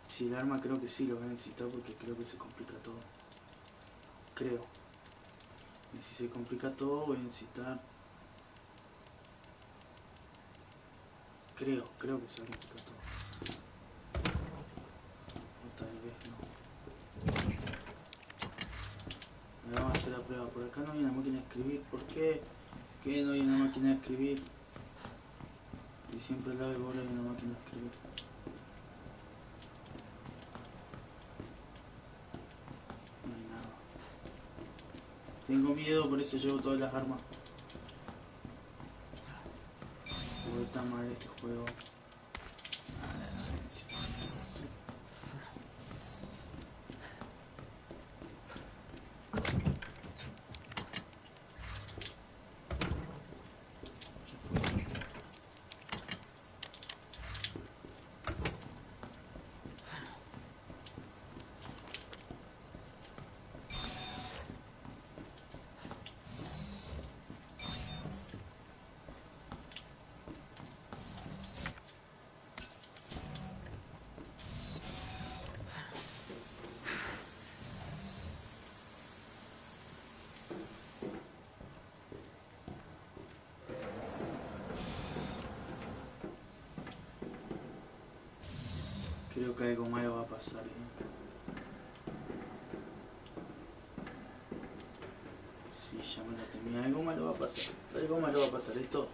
Si el arma creo que sí lo voy a necesitar porque creo que se complica todo. Creo. Y si se complica todo voy a necesitar... Creo que se complica todo. O tal vez no. Vamos a hacer la prueba. Por acá no hay una máquina de escribir. ¿Por qué? ¿Qué no hay una máquina de escribir? Y siempre da algo ahora hay una máquina de escribir. No hay nada. Tengo miedo, por eso llevo todas las armas. Porque está mal este juego. Creo que algo malo va a pasar, Sí, ya me la temía. Algo malo va a pasar. Algo malo va a pasar. Esto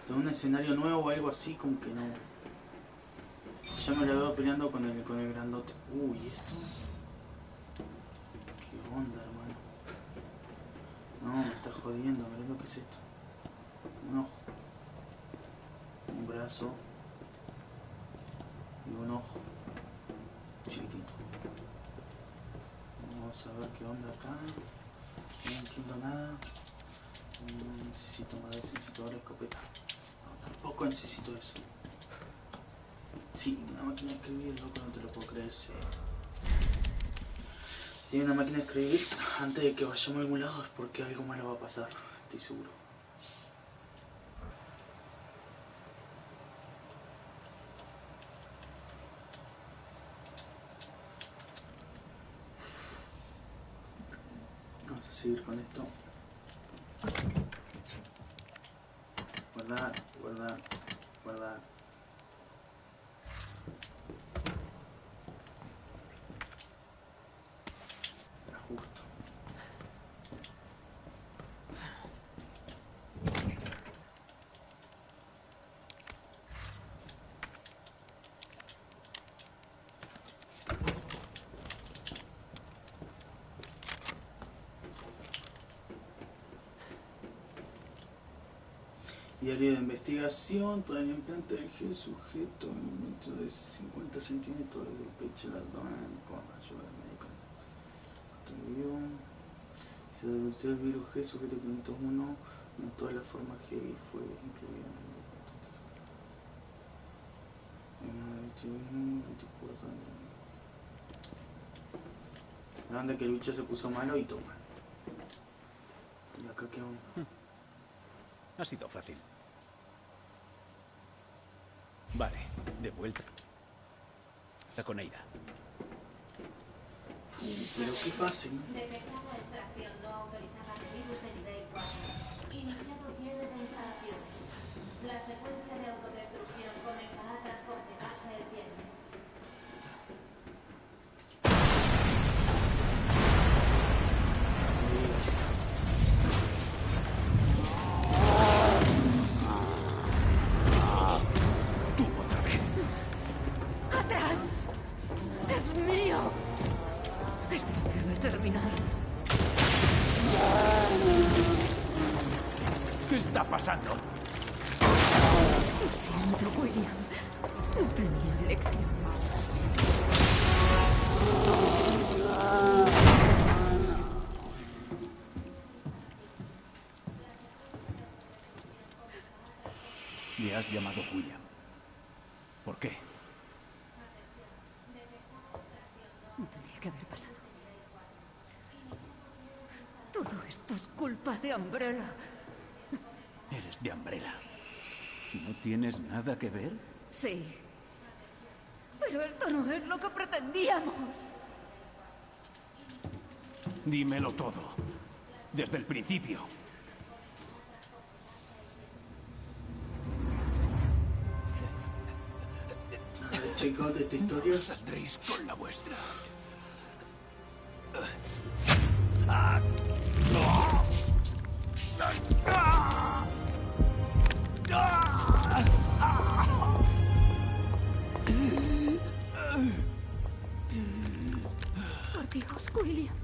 es un escenario nuevo o algo así, como que no. Ya me la veo peleando con el grandote. Uy, esto. ¿Qué onda, hermano? No, me está jodiendo. Mirá lo que es esto. Un ojo. Un brazo. Y un ojo. Chiquitito. Vamos a ver qué onda acá. No entiendo nada. Necesito más, necesito ahora escopeta. No, tampoco necesito eso. Sí, una máquina de escribir, loco, no te lo puedo creer. Sí. Tiene una máquina de escribir. Antes de que vayamos a algún lado es porque algo malo va a pasar. Estoy seguro. Vamos a seguir con esto. Guardar, guardar, guardar. Ajusto. Diario de investigación, todo el implante del gel sujeto en un metro de 50 centímetros del pecho del abdomen con ayuda del médico. Se denunció el virus G sujeto 501 en toda la forma G y fue incluida en el 24 la banda que el bicho se puso malo y toma. ¿Y acá qué onda? Ha sido fácil. Vale, de vuelta. Está con Eira. Pero qué fácil. Detectada extracción no autorizada de virus de nivel 4. Iniciado cierre de instalaciones. La secuencia de autodestrucción comenzará tras completarse el cierre. Tú otra vez. ¡Atrás! ¡Es mío! Esto debe terminar. ¿Qué está pasando? Lo siento, William. No tenía elección. Le has llamado William. ¿Por qué? No tendría que haber pasado. Todo esto es culpa de Umbrella. Eres de Umbrella. ¿No tienes nada que ver? Sí. Pero esto no es lo que pretendíamos. Dímelo todo. Desde el principio. Chicos, de esta historia. Saldréis con la vuestra. Por Dios, William.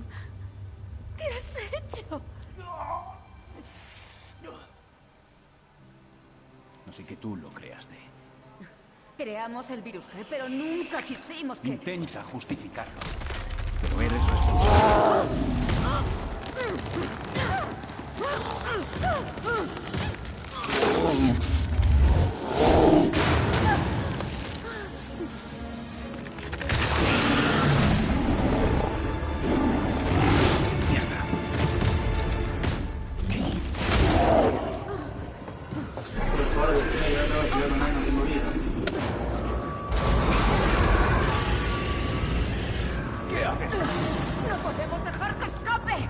¿Qué has hecho? Así que tú lo creaste. Creamos el virus G, pero nunca quisimos que... Intenta justificarlo. Pero eres responsable. Mierda. Por favor, decime que yo tengo que pelear con él, no tengo vida. ¿Qué haces? ¡No podemos dejar que escape!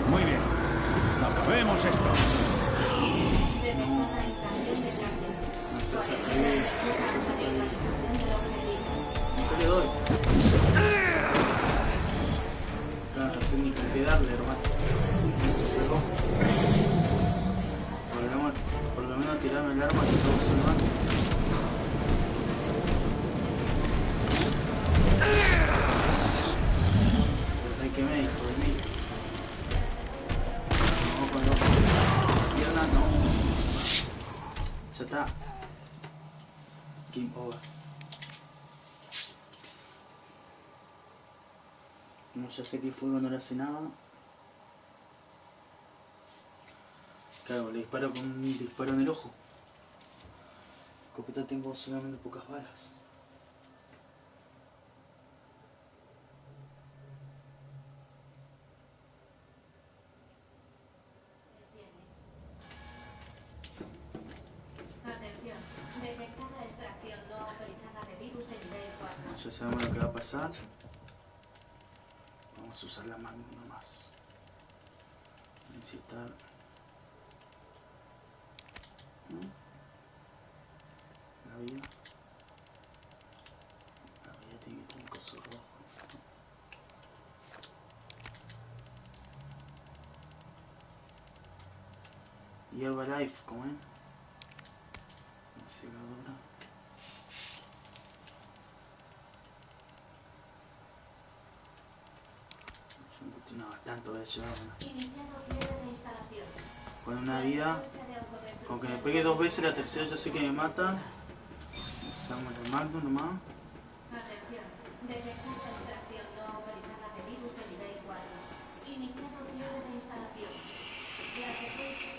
Muy bien. Acabemos esto. Detectada infracción de clase. No seas atrevido. ¿Qué le doy? Claro, no sé ni con qué darle, hermano. Pero, por lo menos tirarme el arma que estamos salvando. Pero que me hijo de mí. No, con los piernas no. Ya está. Game over. No, ya sé que fuego no le hace nada. Claro, le disparo con un disparo en el ojo. Escopeta tengo solamente pocas balas. Atención. Detectada extracción no autorizada de virus de nivel 4. Ya sabemos lo que va a pasar. Vamos a usar la mano nomás. Necesitar. La vida. La vida tiene que tener un coso rojo. Y Herbalife, ¿cómo es? La segadora. No, tanto voy a llevar una. Iniciado cierre de instalaciones. Con una vida. Con que me pegue 2 veces, la tercera ya sé que me mata. Usamos el Magnum nomás. Atención. Detectada extracción no autorizada de virus de nivel 4. Iniciado cierre de instalaciones. La secuencia...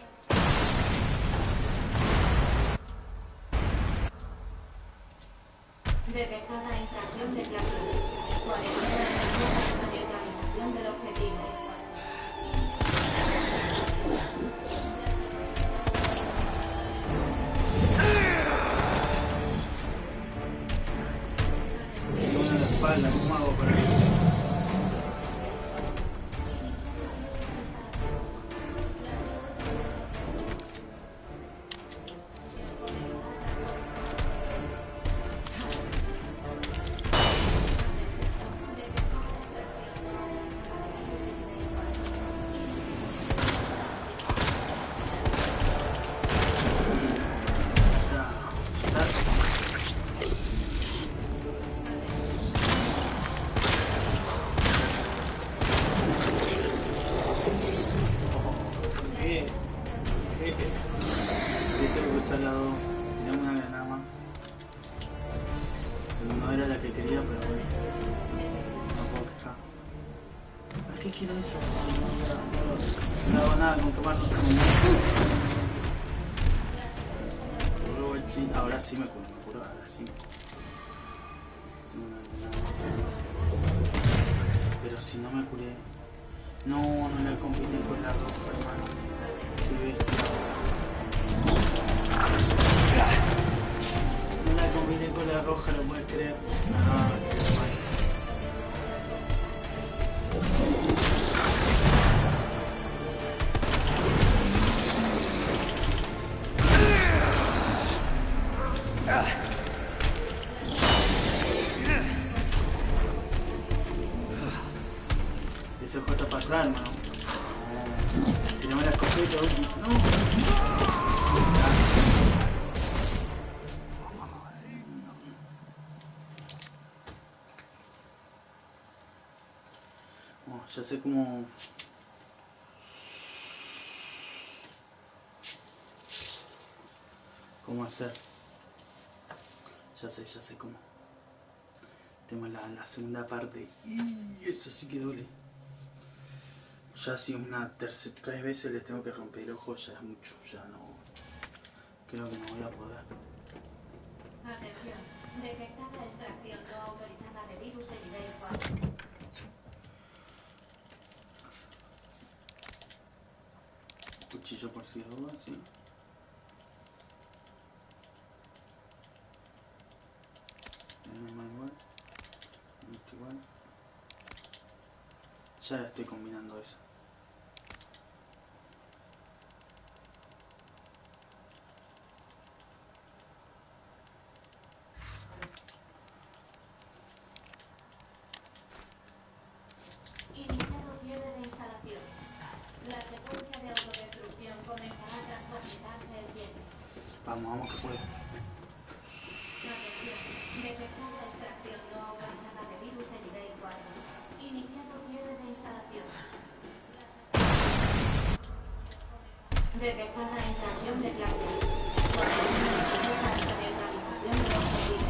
Detectada infracción de clase. 49 hasta neutralización del objetivo. tengo que usar las dos. Tiramos una granada más. No era la que quería, pero bueno. No puedo quejar. ¿Para qué quiero eso? No hago nada con quemarnos. Ahora sí me curo, ahora sí. Tengo una granada. Pero si no me curé. No la combiné con la roja, hermano. Qué bestia. No la combiné con la roja, lo puedes creer. Ah, qué mal. Ese J para atrás, hermano. No. Tirame la escopeta, último. No. Oh, ya sé cómo hacer. Ya sé cómo. Tenemos la segunda parte. Y eso sí que duele. Ya si tres veces les tengo que romper el ojo, ya es mucho. Ya no. Creo que no voy a poder. Atención. Detectada extracción no autorizada de virus de nivel 4. Cuchillo por si duda, sí. Igual. Igual. Ya la estoy combinando esa. Iniciado cierre de instalaciones. La secuencia de autodestrucción comenzará tras completarse el cierre. Vamos que puedo. Atención. Detectada extracción no autorizada de virus de nivel 4. Iniciado cierre de instalaciones. Detectada infracción de clase. Hasta neutralización del objetivo.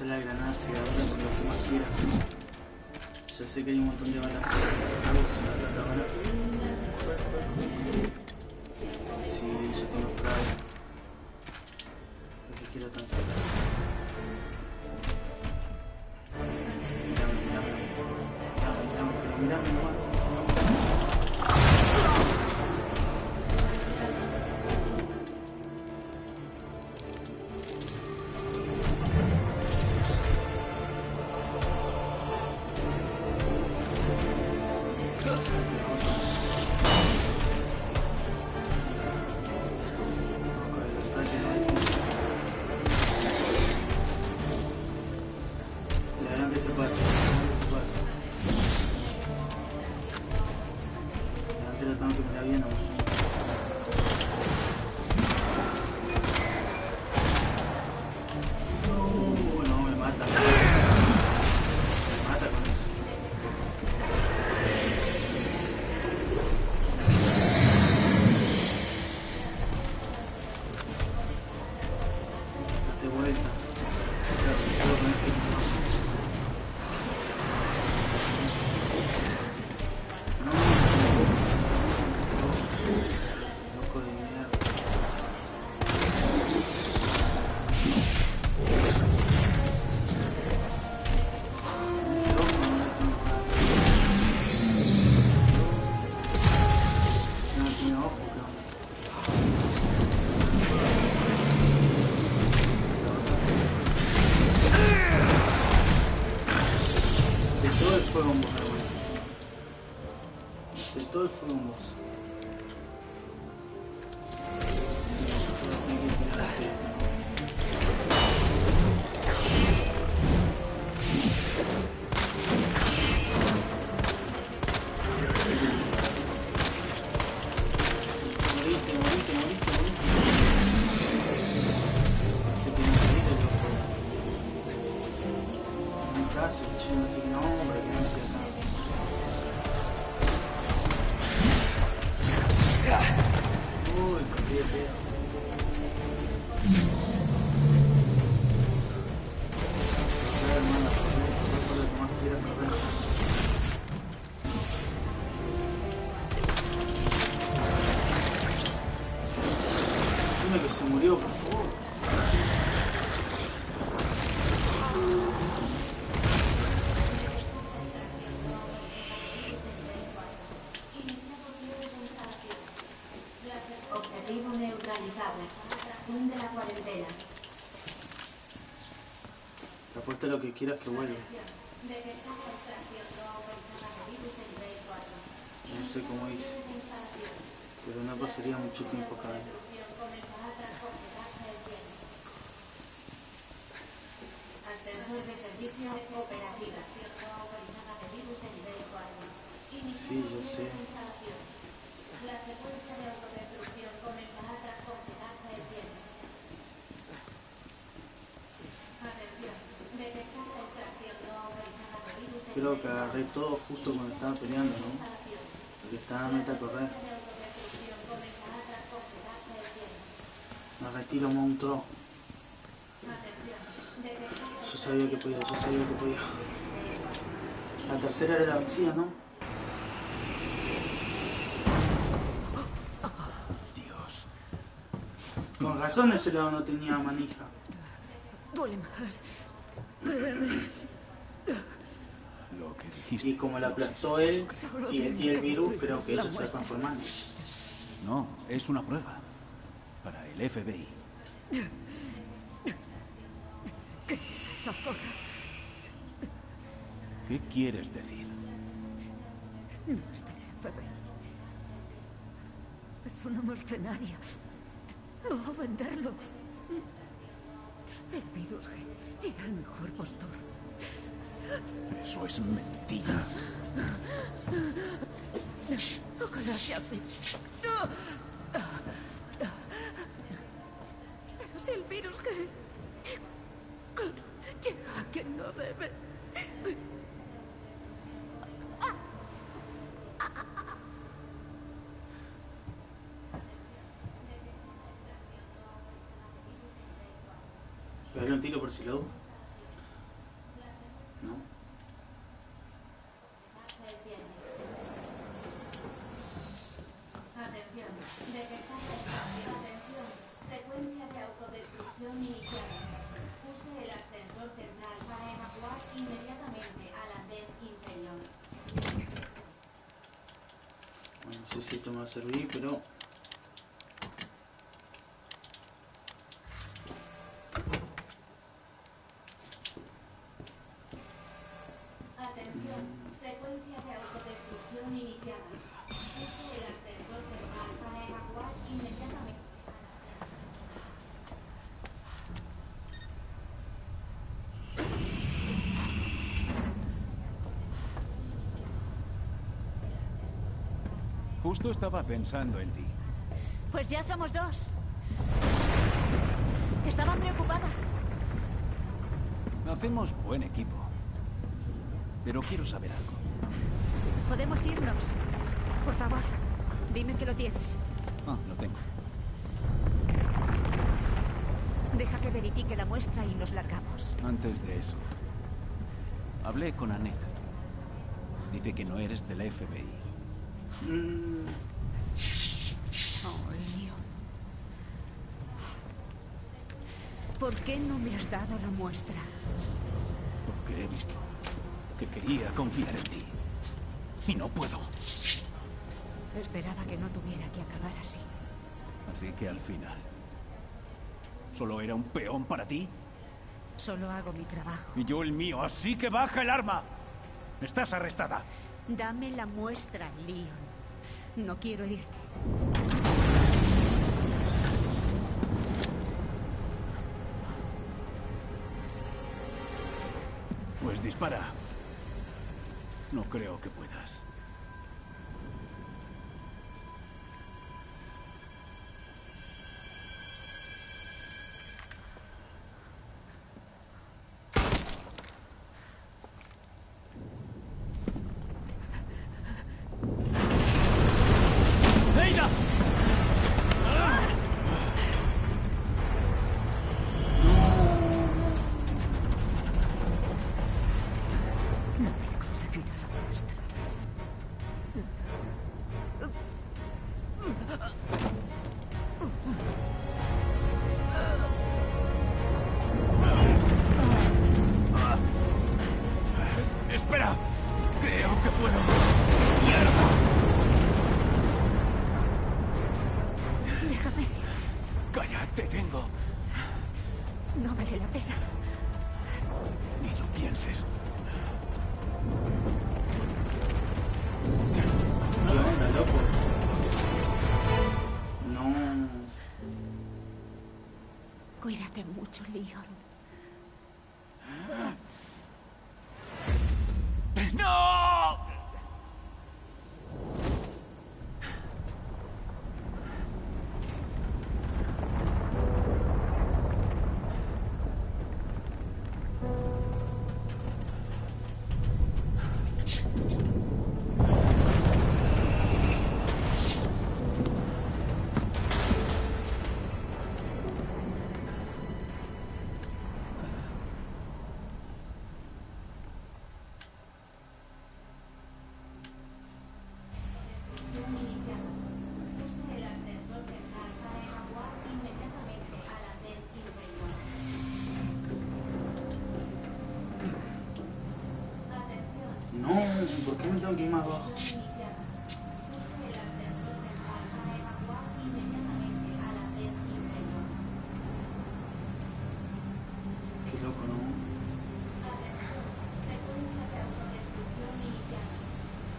La granada cegadora con lo que más quieras. Ya sé que hay un montón de balas. Sí, yo tengo spray. Lo que quiero tanto. Mírame nomás. bien, amor. No, me mata. Me mata con eso. Date vuelta. Loco de mierda. Es loco, no tengo no tiene ojo, ¿qué onda? De todo el fuego en vos, hermano. De todo el fuego en vos. Sí, pero tengo que tirar este. Morite. Se tiene que salir el loco. No hay caso, che, no sé qué nombre, que no me queda nada. Uy, corrí de pedo. Correr, hermano, correr lo que más quieras correr. Decime que se murió, por favor. Objetivo neutralizable. Fin de la cuarentena. Te apuesto lo que quieras que vuelva. Detectada extracción no autorizada de virus de nivel 4. No sé cómo hice, Instalaciones. pero no pasaría mucho tiempo acá. Destrucción comenzará tras completarse el tiempo. Ascensor de servicio operativa. No autorizada de virus de nivel 4. Sí, yo sé. Instalaciones. La secuencia de autodestrucción comenzará tras completarse el tiempo. Atención. Detectada extracción no autorizada de virus de Creo nivel que agarré todo justo cuando estaba peleando, ¿no? Porque estaba meta a correr. de autodestrucción comenzará tras completarse el tiempo. Me retiro, monstruo. Atención. Detectada Yo sabía que podía. La tercera era la vencida, ¿no? Dios. Con razón ese lado no tenía manija. Duele más. Créeme. Lo que dijiste. Y como la aplastó él y él tiene el virus, creo que ella se va transformando. No, es una prueba. Para el FBI. ¿Qué es esa zona? ¿Qué quieres decir? No es del FBI. Es una mercenaria. Va a venderlo. El virus G era el mejor postor. Eso es mentira. Ojalá sea así. Pero si el virus G llega a quien no debe. ¿Pegarle un tiro por si lo dudo? ¿No? Atención. Detectada extracción. Atención. Secuencia de autodestrucción iniciada. Use el ascensor central para evacuar inmediatamente al andén inferior. Bueno, no sé si esto me va a servir, pero... Atención. Secuencia de autodestrucción iniciada. Use el ascensor central para evacuar inmediatamente. Justo estaba pensando en ti. Pues ya somos dos. Estaba preocupada. Hacemos buen equipo. Pero quiero saber algo. Podemos irnos. Por favor, dime que lo tienes. Ah, lo tengo. Deja que verifique la muestra y nos largamos. Antes de eso, hablé con Annette. Dice que no eres del FBI. Oh, Leon. ¿Por qué no me has dado la muestra? Porque he visto que quería confiar en ti. Y no puedo. Esperaba que no tuviera que acabar así. Así que al final, ¿solo era un peón para ti? Solo hago mi trabajo. Y yo el mío, así que baja el arma. Estás arrestada. Dame la muestra, Leon. No quiero herirte. Pues dispara. No creo que puedas. ¡Leila! Nadie conseguirá la muestra. ¡Espera! Creo que puedo. Déjame. ¡Cállate, tengo! No vale la pena. Ni lo pienses. ¿Qué onda, loco? No. Cuídate mucho, Leon. ¡No! Iniciado. Use el ascensor central para evacuar inmediatamente al andén inferior. Atención. No, ¿por qué me tengo que ir más abajo? Iniciada. Use el ascensor central para evacuar inmediatamente al andén inferior. Qué loco, ¿no? Atención. Secuencia de autodestrucción iniciada.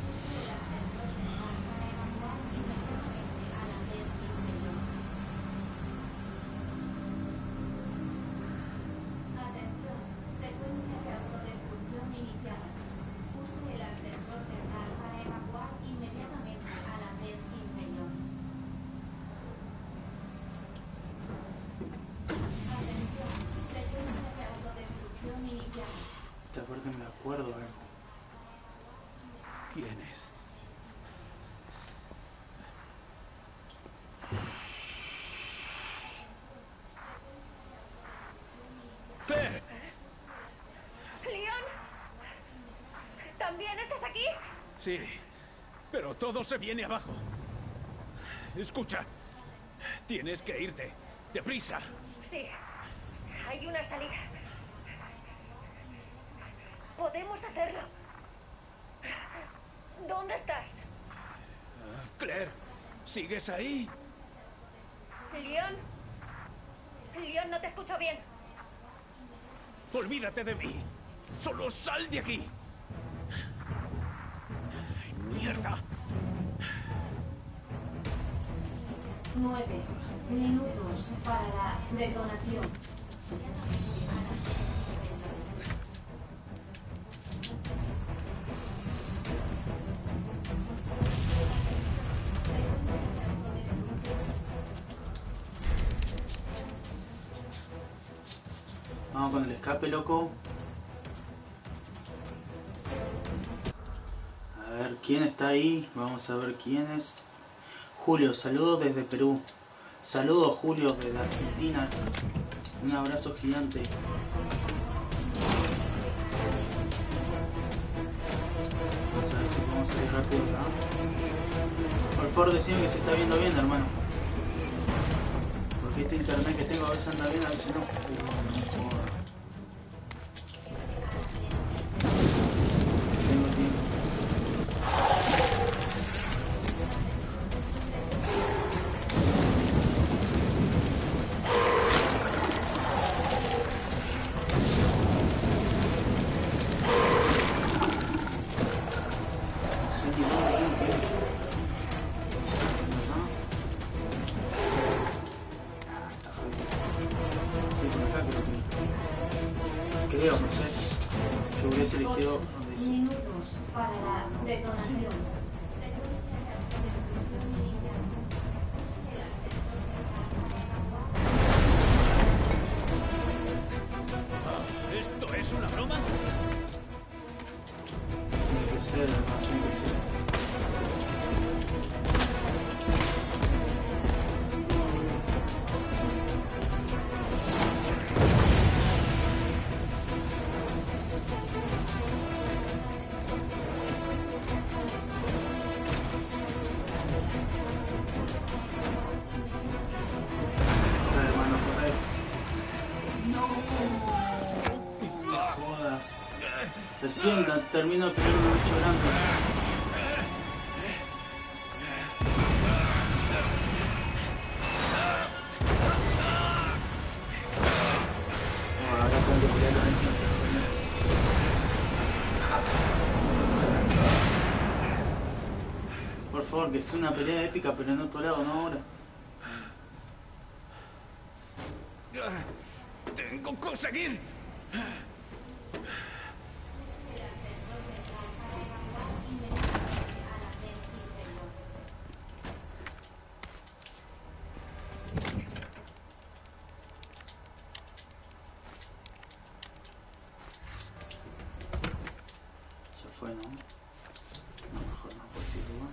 Use el ascensor central para evacuar inmediatamente al andén inferior. Atención. Secuencia de autodestrucción iniciada. Use el ascensor central para evacuar inmediatamente al andén inferior. Atención. Secuencia de autodestrucción iniciada. Esta parte me acuerdo algo. ¿Quién es? ¡Claire! ¿Leon? ¿También estás aquí? Sí, pero todo se viene abajo. Escucha, tienes que irte. ¡Deprisa! Sí. Hay una salida. Podemos hacerlo. ¿Dónde estás? Claire, ¿sigues ahí? ¿Leon? Leon, no te escucho bien. Olvídate de mí. Solo sal de aquí. ¡Ay, mierda! 9 minutos para la detonación. Vamos con el escape, loco. A ver, ¿quién está ahí? Vamos a ver quién es. Julio, saludos desde Perú. Saludos, Julio, desde Argentina. Un abrazo gigante. Vamos a ver si podemos salir rápido acá. Por favor, decime que se está viendo bien, hermano. Porque este internet que tengo a veces anda bien, a veces no. Tengo tiempo. No sé ni dónde tengo que ir. ¿Verdad? Ah, está jodido. Sí, por acá creo que... Creo, no sé. Yo hubiese elegido 8 donde dice... minutos para la detonación. ¿Esto es una broma? Tiene que ser, hermano, tiene que ser. Corre, hermano, corre. ¡No! No jodas. Recién termino de pelear un bicho grande. No, ahora tengo que pelear con esto. Por favor, que sea una pelea épica, pero en otro lado, no ahora. ¡Tengo que conseguir! Ya fue, ¿no? No, mejor no, por si duda.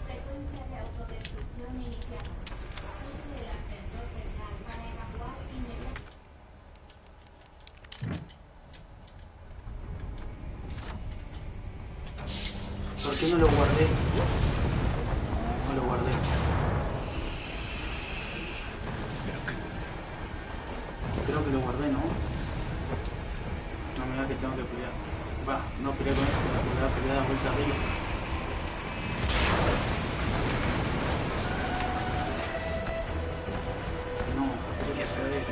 Secuencia de autodestrucción iniciada. Use el ascensor central para evacuar inmediatamente. ¿Por qué no lo guardé? No lo guardé. Creo que lo guardé, ¿no? No me digas que tengo que pelear. Va, no pelear con esto, voy a pelear de vuelta arriba. No, quería saber.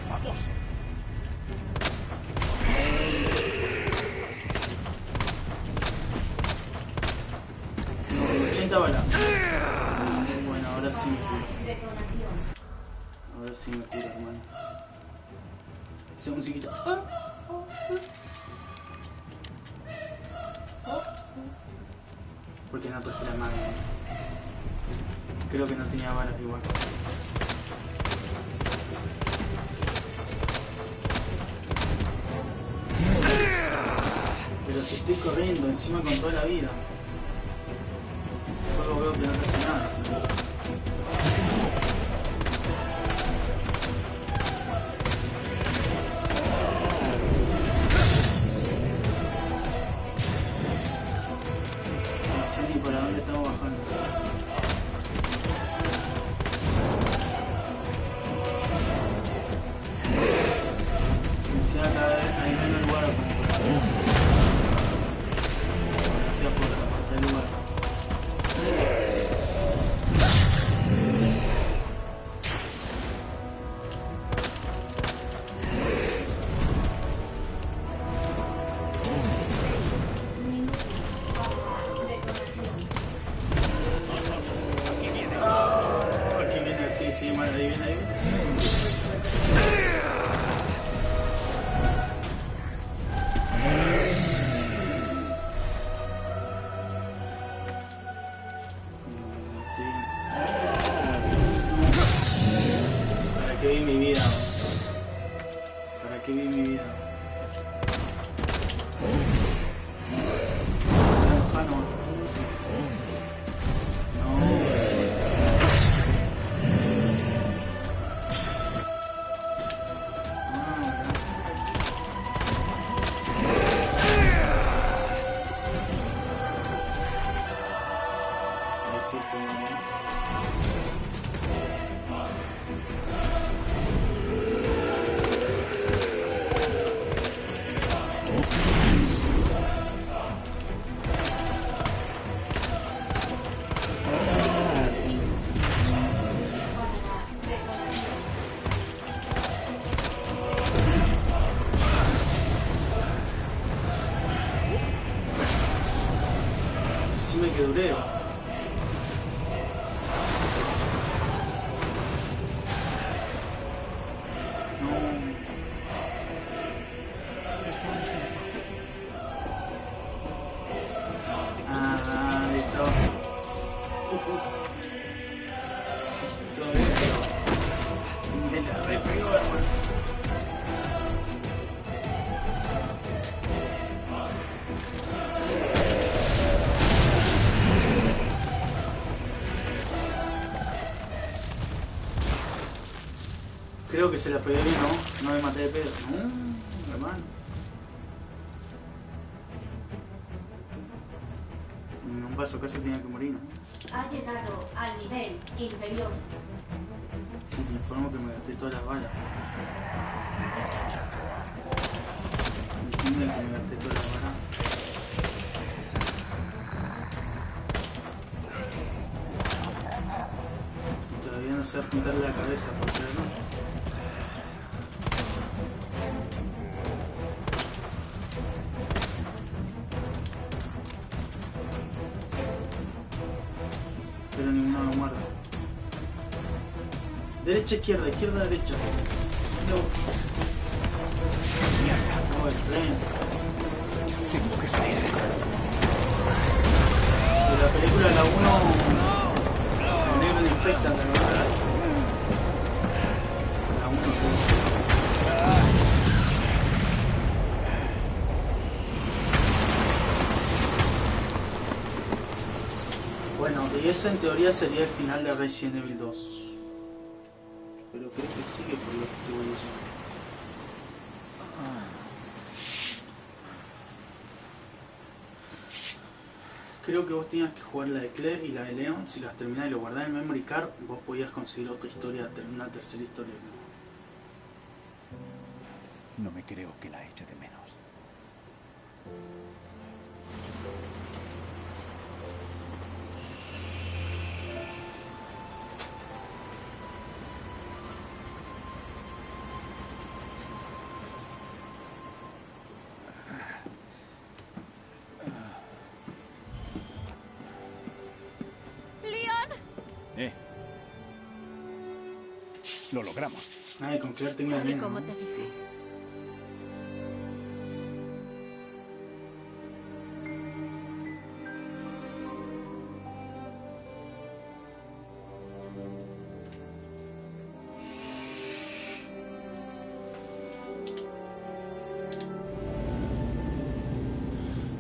¡Vamos! No, con 80 balas. Bueno, ahora sí me curo. Detonación. Ahora sí me curo, hermano. Esa musiquita. ¿Por qué no toqué la mano? Creo que no tenía balas igual. Pero si estoy corriendo encima con toda la vida. Fuego veo que no te hace nada. ¿Sí? No sé ni para dónde estamos bajando. Encima cada vez hay menos lugar como por aquí. Gracias por apartar el lugar. Aquí viene, sí, mal, ahí viene, ahí viene. qué vi mi vida? ¿Para qué vi mi vida? Se me enoja, no. Decime que duré. Creo que se la pegué bien, ¿no? No me maté de pedo. No, hermano. En un paso casi tenía que morir, ¿no? Ha llegado al nivel inferior. Sí, te informo que me gasté todas las balas. Entienden que me gasté todas las balas. Y todavía no sé apuntarle la cabeza, por qué no. Pero ninguno me muerde. Derecha, izquierda, izquierda, derecha. No. No, es tren. Tengo que salir. De la película la 1, el negro le infecta, ¿te acuerdas? La 1 Bueno, y ese en teoría sería el final de Resident Evil 2. Pero creo que sigue por lo que estuve leyendo. Creo que vos tenías que jugar la de Claire y la de Leon. Si las terminás y lo guardás en Memory Card, vos podías conseguir otra historia, una tercera historia. No me creo que la eche de menos. Lo logramos. Ay, con Claire tengo la nena, ¿Cómo ¿no? te dije?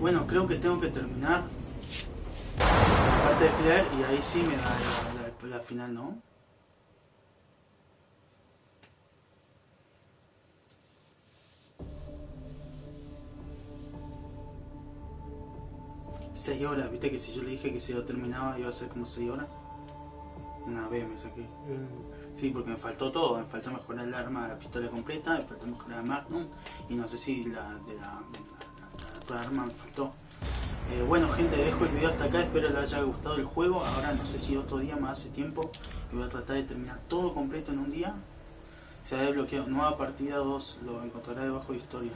Bueno, creo que tengo que terminar la parte de Claire y ahí sí me da la final, ¿no? ¿6 horas? ¿Viste que si yo le dije que si yo terminaba iba a ser como 6 horas? Una vez me saqué. Sí, porque me faltó todo. Me faltó mejorar el arma, la pistola completa, me faltó mejorar la Magnum y no sé si la otra arma me faltó. Bueno, gente, dejo el video hasta acá. Espero les haya gustado el juego. Ahora no sé si otro día me hace tiempo y voy a tratar de terminar todo completo en un día. Se ha desbloqueado nueva partida 2. Lo encontrará debajo de historia.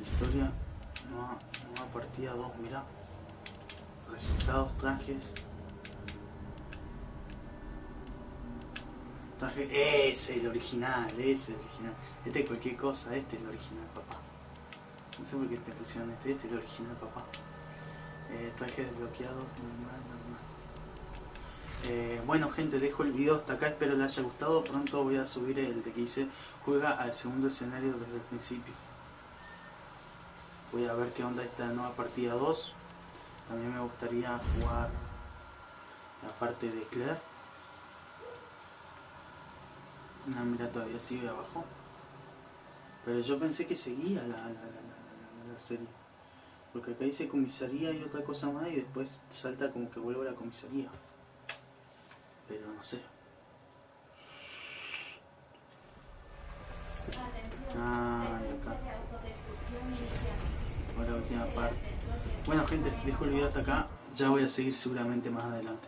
Historia. Nueva partida 2, mirá. Resultados, trajes. Traje, ese es el original, ese es el original. Este es cualquier cosa, este es el original, papá. No sé por qué te pusieron este es el original, papá. Traje desbloqueado, normal. Bueno gente, dejo el video hasta acá, espero les haya gustado. Pronto voy a subir el de que hice juega al segundo escenario desde el principio. Voy a ver qué onda esta nueva partida 2. También me gustaría jugar la parte de Claire. No, mira, todavía sigue abajo. Pero yo pensé que seguía la serie. Porque acá dice comisaría y otra cosa más y después salta como que vuelve a la comisaría. Pero no sé. Acá. Ahora la última parte. Bueno gente, dejo el video hasta acá. Ya voy a seguir seguramente más adelante.